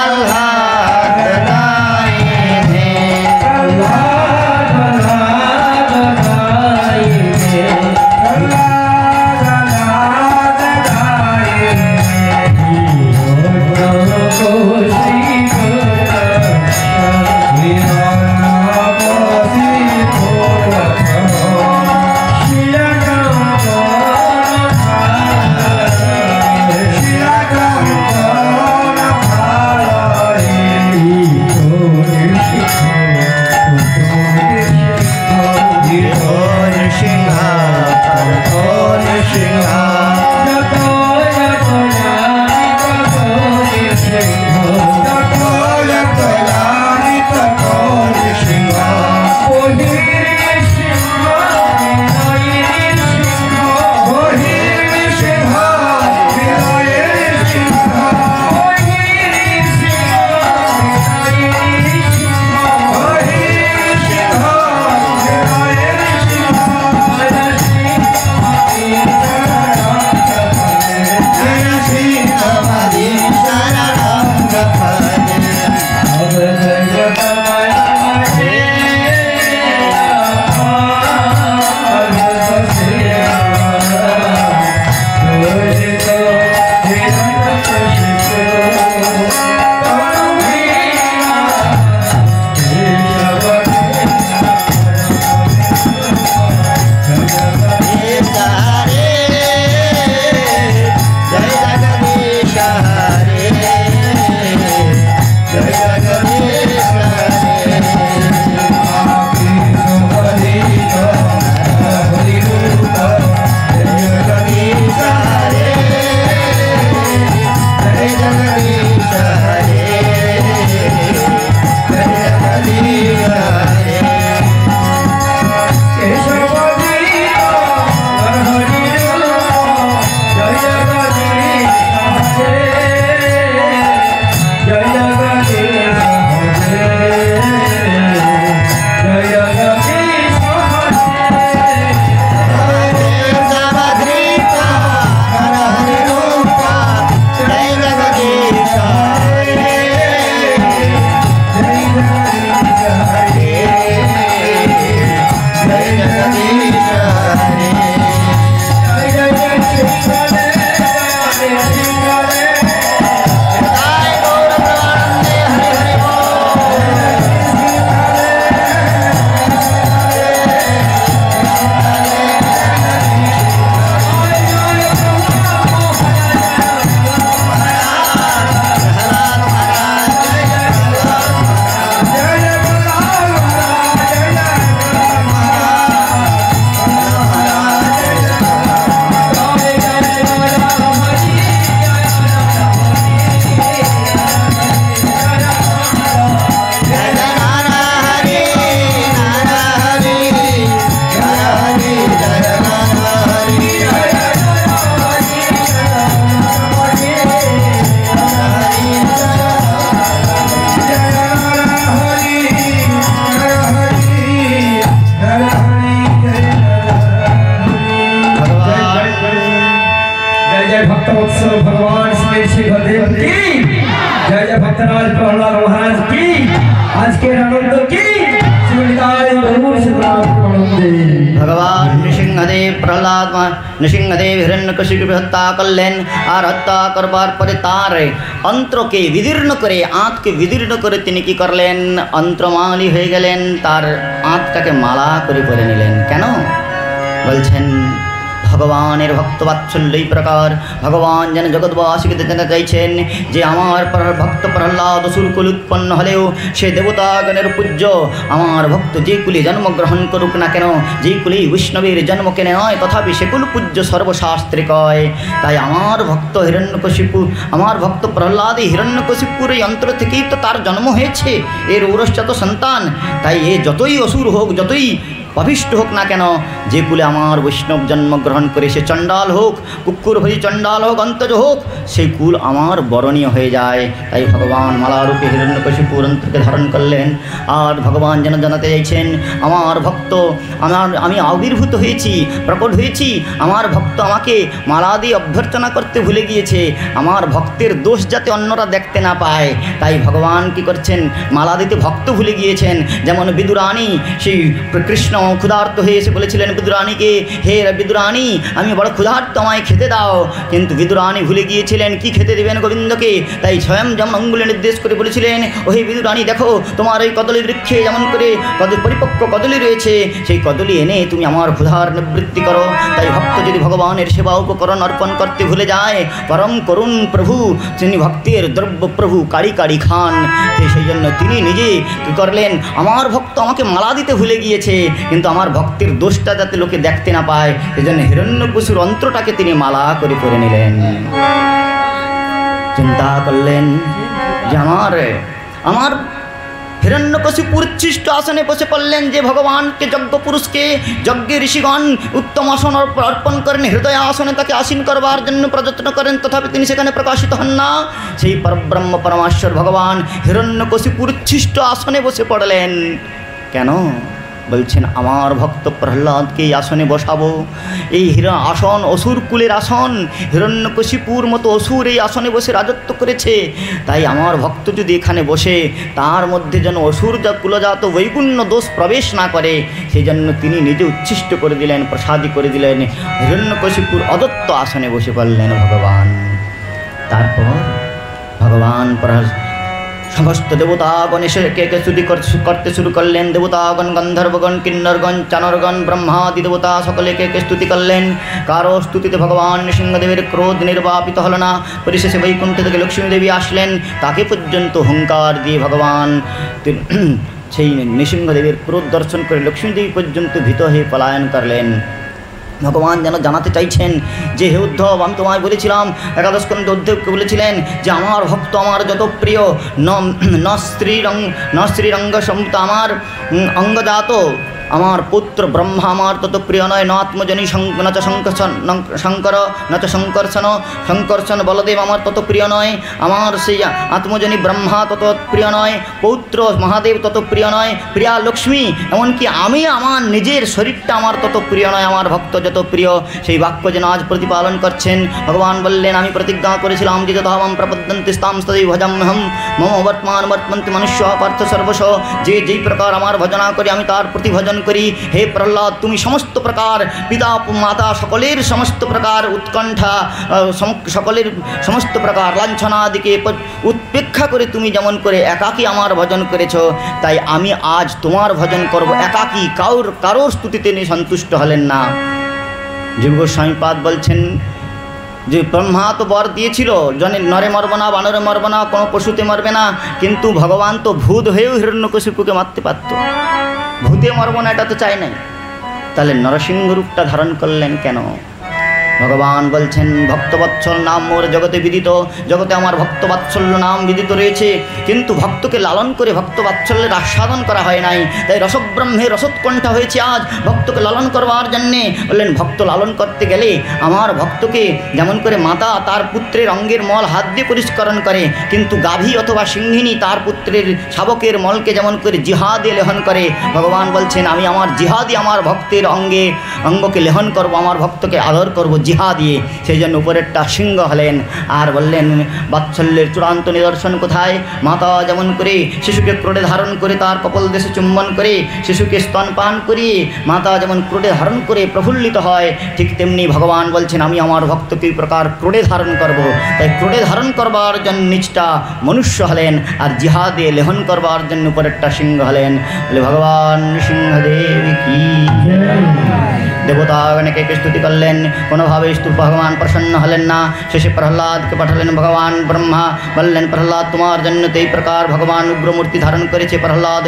वत्सल भगवान श्री शेखरदेव की जय जय भक्तराज प्रहलाद महाराज की आज के आनंद की भगवान नृसिंहदेव प्रहलाद नृसिंहदेव हिरण्यकशिपु हत्या करलें और हत्या करवार परे तार अंत्र के विदीर्ण करे आँख के विदीर्ण करे तिनि कि करलें अंत्रमाली हो गेलें तार आँखटाके माला करे परे निलें केन बोलছেন भगवानेर भक्तवात्सल्य प्रकार भगवान जेन जगतवासीके देखाते चाइछेन जे आमार भक्त प्रहलाद असुरकुल उत्पन्न हलेও से देवतागणेर पूज्य आमार भक्त जे कुले जन्मग्रहण करुक ना केन जे कुले वैष्णवेर जन्म केन नय तथापि सेकुल पूज्य सर्वशास्त्रे कय ताई आमार भक्त हिरण्यकशिपु आमार भक्त प्रहलाद हिरण्यकशिपुर यंत्र থেকেই তো তার জন্ম হয়েছে এর ঔরসজাত সন্তান তাই এ যতই অসুর হোক যতই अभिष्ट होक ना केन जे कुले आमार वैष्णव जन्मग्रहण करे से चंडाल होक कुक्कुर भई चंडाल होक अंतज होक से कुल आमार बरणीय हो जाए ताई भगवान मालारूपे हिरण्यकशिपुर अंत्रके धारण करलें और भगवान जेन जानाते चाइछेन आमार भक्त आमी आविर्भूत हयेछि प्रकट हयेछि आमार भक्त आमाके माला दिये अभ्यर्थना करते भुले गियेछे आमार भक्तेर दोष जाते अन्यरा देखते ना पाय ताई भगवान कि करछेन माला दिते भक्त भुले गियेछेन जेमन विदुरानी सेई कृष्ण क्षुधार्त হয়ে এসে বলেছিলেন বিদুরানীকে হে বিদুরানী আমি বড় ক্ষুধার্ত আমায় খেতে দাও কিন্তু বিদুরানী ভুলে গিয়েছিলেন কি খেতে দেবেন গোবিন্দকে তাই স্বয়ং যেমন অঙ্গুলে নির্দেশ করে বলেছিলেন ও হে বিদুরানী দেখো তোমার এই কদলী বৃক্ষে যেমন করে পরিপক্ক কদলী রয়েছে সেই কদলী এনে তুমি আমার ক্ষুধার নিবৃত্তি করো তাই ভক্ত যদি ভগবানের সেবা উপকরণ অর্পণ করতে ভুলে যায় পরম করুণ প্রভু যিনি ভক্তের দ্রব্য প্রভু কাড়ি কাড়ি খান সেই জন্য তিনি নিজে কি করলেন আমার ভক্ত আমাকে মালা দিতে ভুলে গিয়েছে কিন্তু আমার ভক্তের দোষটা যাতে লোকে দেখতে না পায় সেজন্য হিরণ্যকশিপুর অন্ত্রটাকে তিনি মালা করে পরে নিলেন চিন্তা করলেন যে আমার हिरण्यकशिपुर उच्चिष्ट आसने बसे पड़लें जे भगवान के यज्ञ पुरुष के यज्ञ ऋषिगण उत्तम आसन अर्पण करें हृदय आसने ताके आसीन करवार जन्य प्रयत्न करें तथापि तिनि सेखाने प्रकाशित हन ना सेई परब्रह्म परमेश्वर भगवान हिरण्यकशिपुर उच्चिष्ट आसने बसे पड़लें केन বলছেন আমার ভক্ত প্রহ্লাদকে এই আসনে বসাবো এই আসন অসুর কুলের আসন হিরণ্যকশিপুর মতো অসুর এই আসনে বসে রাজত্ব করেছে তাই আমার ভক্ত যদি এখানে বসে তার মধ্যে যেন অসুর যা কুলজাত বৈগুণ্য দোষ প্রবেশ না করে সেই জন্য তিনি নিজে উচ্ছিষ্ট করে দিলেন প্রসাদী করে দিলেন হিরণ্যকশিপুর অদত্ত আসনে বসে পড়লেন ভগবান তারপর ভগবান समस्त देवतागण एसे के स्तुति करते शुरू करलें देवतागण गंधर्वगण किन्नरगण चानरगण ब्रह्मादि देवता सकले के स्तुति करलें कारो स्तुतिते भगवान नृसिंहदेवेर क्रोध निर्वापित हलो ना परिशेषे वैकुंठ थेके लक्ष्मी देवी आसलें ताके पर्यन्त हुंकार दिए भगवान সেই নৃসিংহদেবের ক্রোধ দর্শন করে লক্ষ্মীদেবী পর্যন্ত ভীত হয়ে পলায়ন করলেন ভগবান যেন জানাতে চাইছেন যে হে উদ্ধব আমি তোমায় বলেছিলাম একাদশ স্কন্ধে উদ্ধবকে বলেছিলেন যে আমার ভক্ত আমার যত প্রিয় ন শ্রীরঙ্গ সম্ভূত আমার অঙ্গজাত আমার পুত্র ব্রহ্মা আমার তত প্রিয় নয় ন আত্মজনী ন চ শঙ্কর ন চ শঙ্কর্ষণ বলদেব আমার তত প্রিয় নয় আমার সেই আত্মজনী ব্রহ্মা তত প্রিয় নয় পৌত্র মহাদেব তত প্রিয় নয় প্রিয়া লক্ষ্মী এমনকি আমি আমার নিজের শরীরটা আমার তত প্রিয় নয় আমার ভক্ত যত প্রিয় সেই বাক্য যেন আজ প্রতিপালন করছেন ভগবান বললেন আমি প্রতিজ্ঞা করেছিলাম যে যত হম প্রপদ্যন্তি স্তাম তদেব ভজাম্যহম মম বর্তমান বর্তমন্তি মনুষ্য পার্থ সর্বশ যে যেই প্রকার আমার ভজনা করি আমি তার প্রতি ভজন করি হে প্রহ্লাদ তুমি সমস্ত প্রকার পিতা মাতা সকলের সমস্ত প্রকার উৎকণ্ঠা সকলের সমস্ত প্রকার লাঞ্ছনাদিকে উপেক্ষা করে তুমি যেমন করে একাকী আমার ভজন করেছো তাই আমি আজ তোমার ভজন করব একাকী কারোর স্তুতিতে সন্তুষ্ট হলেন না জীব গোস্বামীপাদ বলছেন যে ব্রহ্মা তো বর দিয়েছিল জনে নরে মরবে না বানরে মরবে না কোনো পশুতে মরবে না কিন্তু ভগবান তো ভূত হয়েও হিরণ্যকশিপুকে মারতে পারত ভূতে মরব না এটা তো চাই নাই তাহলে নরসিংহ রূপটা ধারণ করলেন কেন ভগবান বলছেন ভক্তবৎসল নাম মোর জগতে বিদিত জগতে আমার ভক্তবাৎসল্য নাম বিদিত রয়েছে কিন্তু ভক্তকে লালন করে ভক্তবাৎসল্যের আস্বাদন করা হয় নাই তাই রসব্রহ্মে রসোৎকণ্ঠা হয়েছে আজ ভক্তকে লালন করবার জন্যে বললেন ভক্ত লালন করতে গেলে আমার ভক্তকে যেমন করে মাতা তার পুত্রের অঙ্গের মল হাত দিয়ে পরিষ্করণ করে, কিন্তু গাভী অথবা সিংহিনী তার পুত্রের শাবকের মলকে যেমন করে জিহা দিয়ে লেহন করে, ভগবান বলছেন আমি আমার জিহা দিয়ে আমার ভক্তের অঙ্গকে লেহন করব, আমার ভক্তকে আদর করব জিহা দিয়ে। সেই জন্য উপরেরটা সিংহ হলেন। আর বললেন বাৎসল্যের চূড়ান্ত নিদর্শন কোথায়? মাতা যেমন করে শিশুকে ক্রোড়ে ধারণ করে তার কপল দেশে চুম্বন করে শিশুকে স্তনপান করিয়ে মাতা যেমন ক্রোড়ে ধারণ করে প্রফুল্লিত হয়, ঠিক তেমনি ভগবান বলছেন আমি আমার ভক্তকে এই প্রকার ক্রোড়ে ধারণ করব। তাই ক্রোড়ে ধারণ করবার জন্য নিচটা মনুষ্য হলেন, আর জিহাদে লেহন করবার জন্য উপরেরটা সিংহ হলেন। বলে ভগবান সিংহদেব কি। দেবতাগণকে স্তুতি করলেন, কোনোভাবে ভগবান প্রসন্ন হলেন না। শেষে প্রহ্লাদকে পাঠালেন ভগবান ব্রহ্মা, বললেন প্রহ্লাদ তোমার জন্য তো এই প্রকার ভগবান উগ্রমূর্তি ধারণ করেছে। প্রহ্লাদ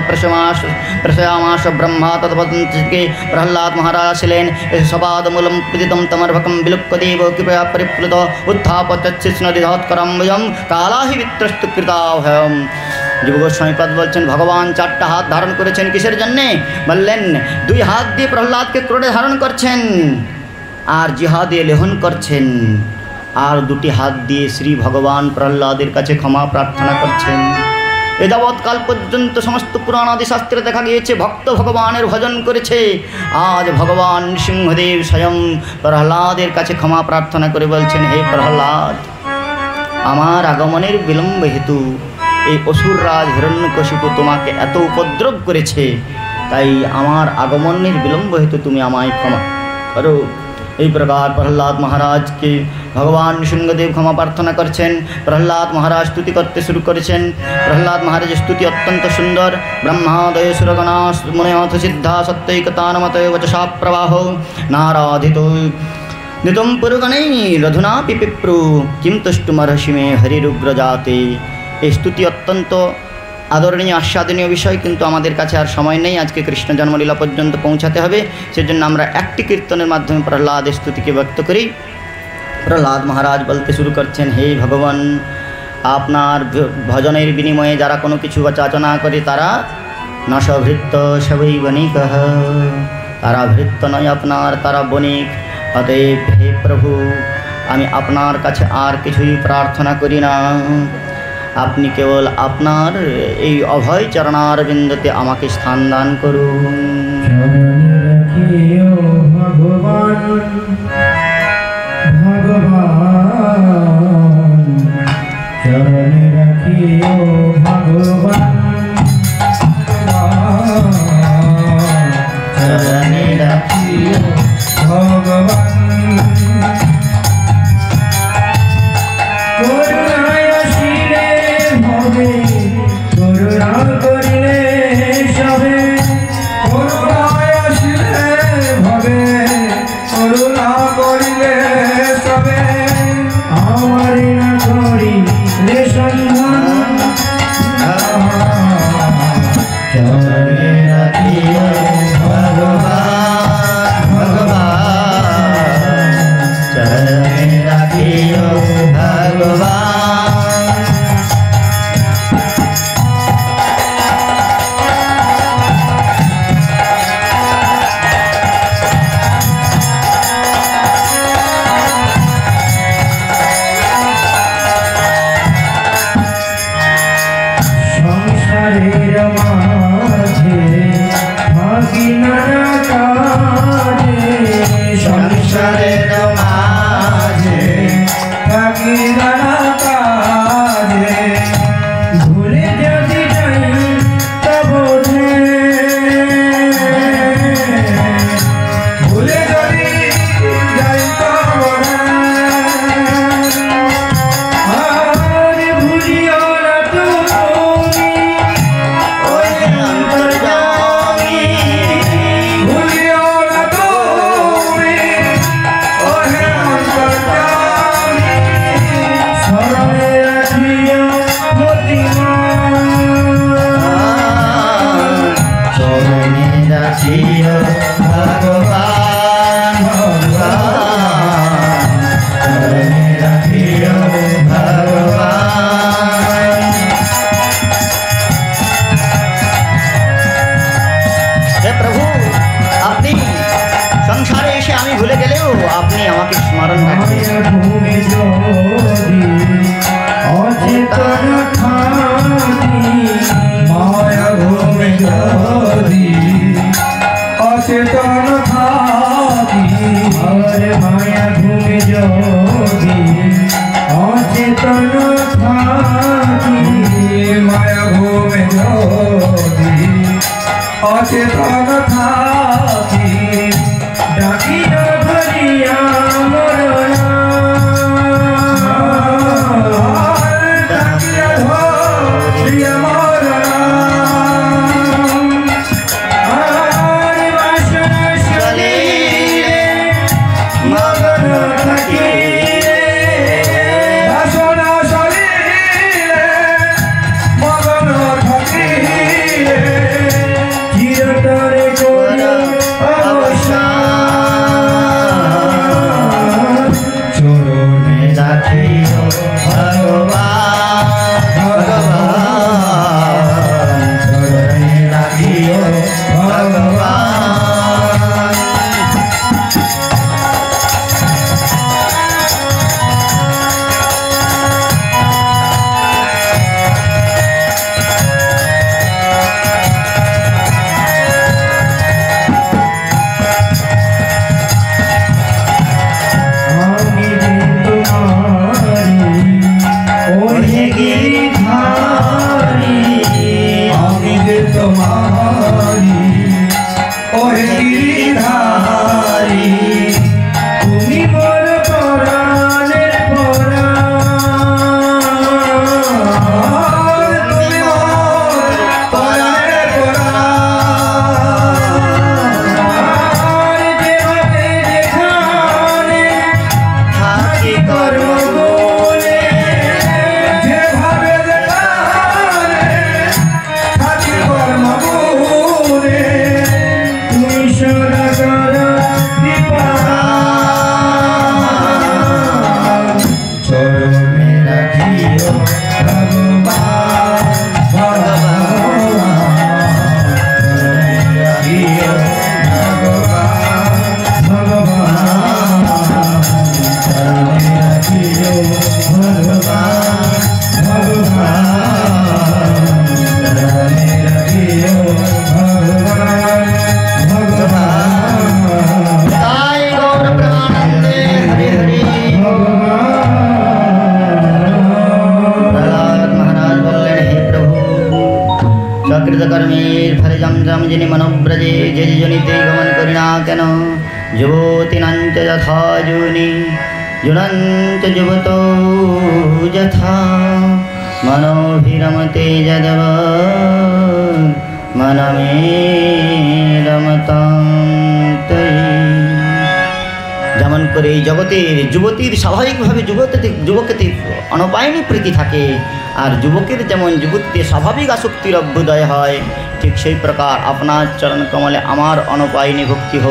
প্রশয়ামাস ব্রহ্মা তৎপদকে প্রহ্লাদ মহারাজ ছিলেন সবাদমূলম পতিতম তমর্ভকম বিলুপ্ত দেব কৃপয়া পরিপ্লুত উত্থাপচ্ছিষ্ণদিধৎকরম বয়ম কালাহি বিত্রস্তু কৃতাভয়ম। জীব গোস্বামীপদ বলছেন ভগবান 4টা হাত ধারণ করেছেন কিসের জন্যে? বললেন 2 হাত দিয়ে প্রহ্লাদকে ক্রোড়ে ধারণ করছেন আর জিহা দিয়ে লেহন করছেন, আর 2টি হাত দিয়ে শ্রী ভগবান প্রহ্লাদের কাছে ক্ষমা প্রার্থনা করছেন। এ যাবৎকাল পর্যন্ত সমস্ত পুরাণ আদি শাস্ত্রে দেখা গিয়েছে ভক্ত ভগবানের ভজন করেছে। আজ ভগবান সিংহদেব স্বয়ং প্রহ্লাদের কাছে ক্ষমা প্রার্থনা করে বলছেন হে প্রহ্লাদ, আমার আগমনের বিলম্ব হেতু এই অসুররাজ হিরণ্যকশিপু তোমাকে এত উপদ্রব করেছে, তাই আমার আগমনের বিলম্ব হেতু তুমি আমায় ক্ষমা করো। এই প্রকার প্রহ্লাদ মহারাজকে ভগবান সিংহদেব ক্ষমা প্রার্থনা করছেন। প্রহ্লাদ মহারাজ স্তুতি করতে শুরু করেছেন। প্রহ্লাদ মহারাজের স্তুতি অত্যন্ত সুন্দর। ব্রহ্মাদয় সুরগণা মুনয়থ সিদ্ধা সত্যৈকতানমত বচসা প্রবাহ নারাধিত নিতম পুরগণৈ রধুনাপি পিপ্রু কিম তুষ্টুমর্হসি মে হরিরুগ্রজাতে। এই স্তুতি অত্যন্ত আদরণীয় আস্বাদনীয় বিষয়, কিন্তু আমাদের কাছে আর সময় নেই, আজকে কৃষ্ণ জন্মলীলা পর্যন্ত পৌঁছাতে হবে। সেজন্য আমরা একটি কীর্তনের মাধ্যমে প্রহ্লাদের স্তুতিকে ব্যক্ত করি। প্রহ্লাদ মহারাজ বলতে শুরু করছেন হে ভগবান, আপনার ভজনের বিনিময়ে যারা কোনো কিছু যাচনা করে তারা নশভৃত্ত সবই বণিক, তারা ভৃত্য নয় আপনার, তারা বণিক। অতএব হে প্রভু, আমি আপনার কাছে আর কিছুই প্রার্থনা করি না, আপনি কেবল আপনার এই অভয় চরণার বিন্দুতে আমাকে স্থান দান করুন। ভগবান ভগবান চরণে রাখিও ভগবান, চরণে রাখিও ভগবান। করুণা করিলে সবে, করুণায় আসিলে ভবে, করুণা করিলে সবে। আমার না করিলে সন্ধান, চরণে রাখিও ভগবান ভগবান, চরণে রাখিও ভগবান। সংসারের মাঝে থাকি নানা কাজে, ভুলে যদি যাই তবে, ভুলে যদি যাই তবে, আর ভুলিও না তুমি ওই অন্তর্যামী, ভুলিও না তুমি ওই অন্তর্যামী। স্মরণে রাখিও মতিমান, স্মরণে রাখিও ভগবান ভগবান, স্মরণে রাখিও ভগবান। হে প্রভু, আপনি সংসারে এসে আমি ভুলে গেলেও আপনি আমাকে স্মরণ রাখবেন। ভূমি যদি অচেতন থাকি আর মায়া ঘুমে যোগী অচেতন থাকি মায়া ঘুমে যোগী অচেতন থাকি ডাকিয়া ধরিয়া মরণ ডাকিয়া ধরিয়া মরণ আর বাসনা শরীরে মগন থাকি বাসনা শরীরে মগন থাকি চিরতরে করি অবসান চরণে রাখিও ভগবান ভগবান চরণে রাখিও ভগবান আমি যে তোমারি ওহে গিরিধারি আমি যে তোমারি ওহে গিরিধারি তুমি মোর পরাণের পরাণ তুমি মোর পরাণের পরাণ যেভাবে যেখানে থাকি কর্মগুণে যেভাবে যেখানে থাকি কর্মগুণে তুমি সদা করো কৃপা চরণে রাখিও ভগবান ভগবান চরণে রাখিও ভগবান ভগবান চরণে রাখিও ভগবান ভগবান চরণে রাখিও ভগবান ভগবান তাই গৌর প্রেমানন্দে হরি হরি। প্রহ্লাদ মহারাজ বললেন, হে প্রভু, সকৃত কর্মের ফলে জমজম যিনি মনোব্রজে যে যে জনিতে গমন করি না কেন, যুবতীনাঞ্চ যথা যোনি যুনঞ্চ যুবত যথা মনোভিরমতে যদব মনমে রমতাম তয়ি। যেমন করে এই জগতের যুবতীর স্বাভাবিকভাবে যুবকেতে অনপায়নী প্রীতি থাকে, আর যুবকের যেমন যুবতীতে স্বাভাবিক আসক্তির অভ্যুদয় হয়, ঠিক সেই প্রকার আপনার চরণ কমলে আমার অনপায়নী ভক্তি হোক।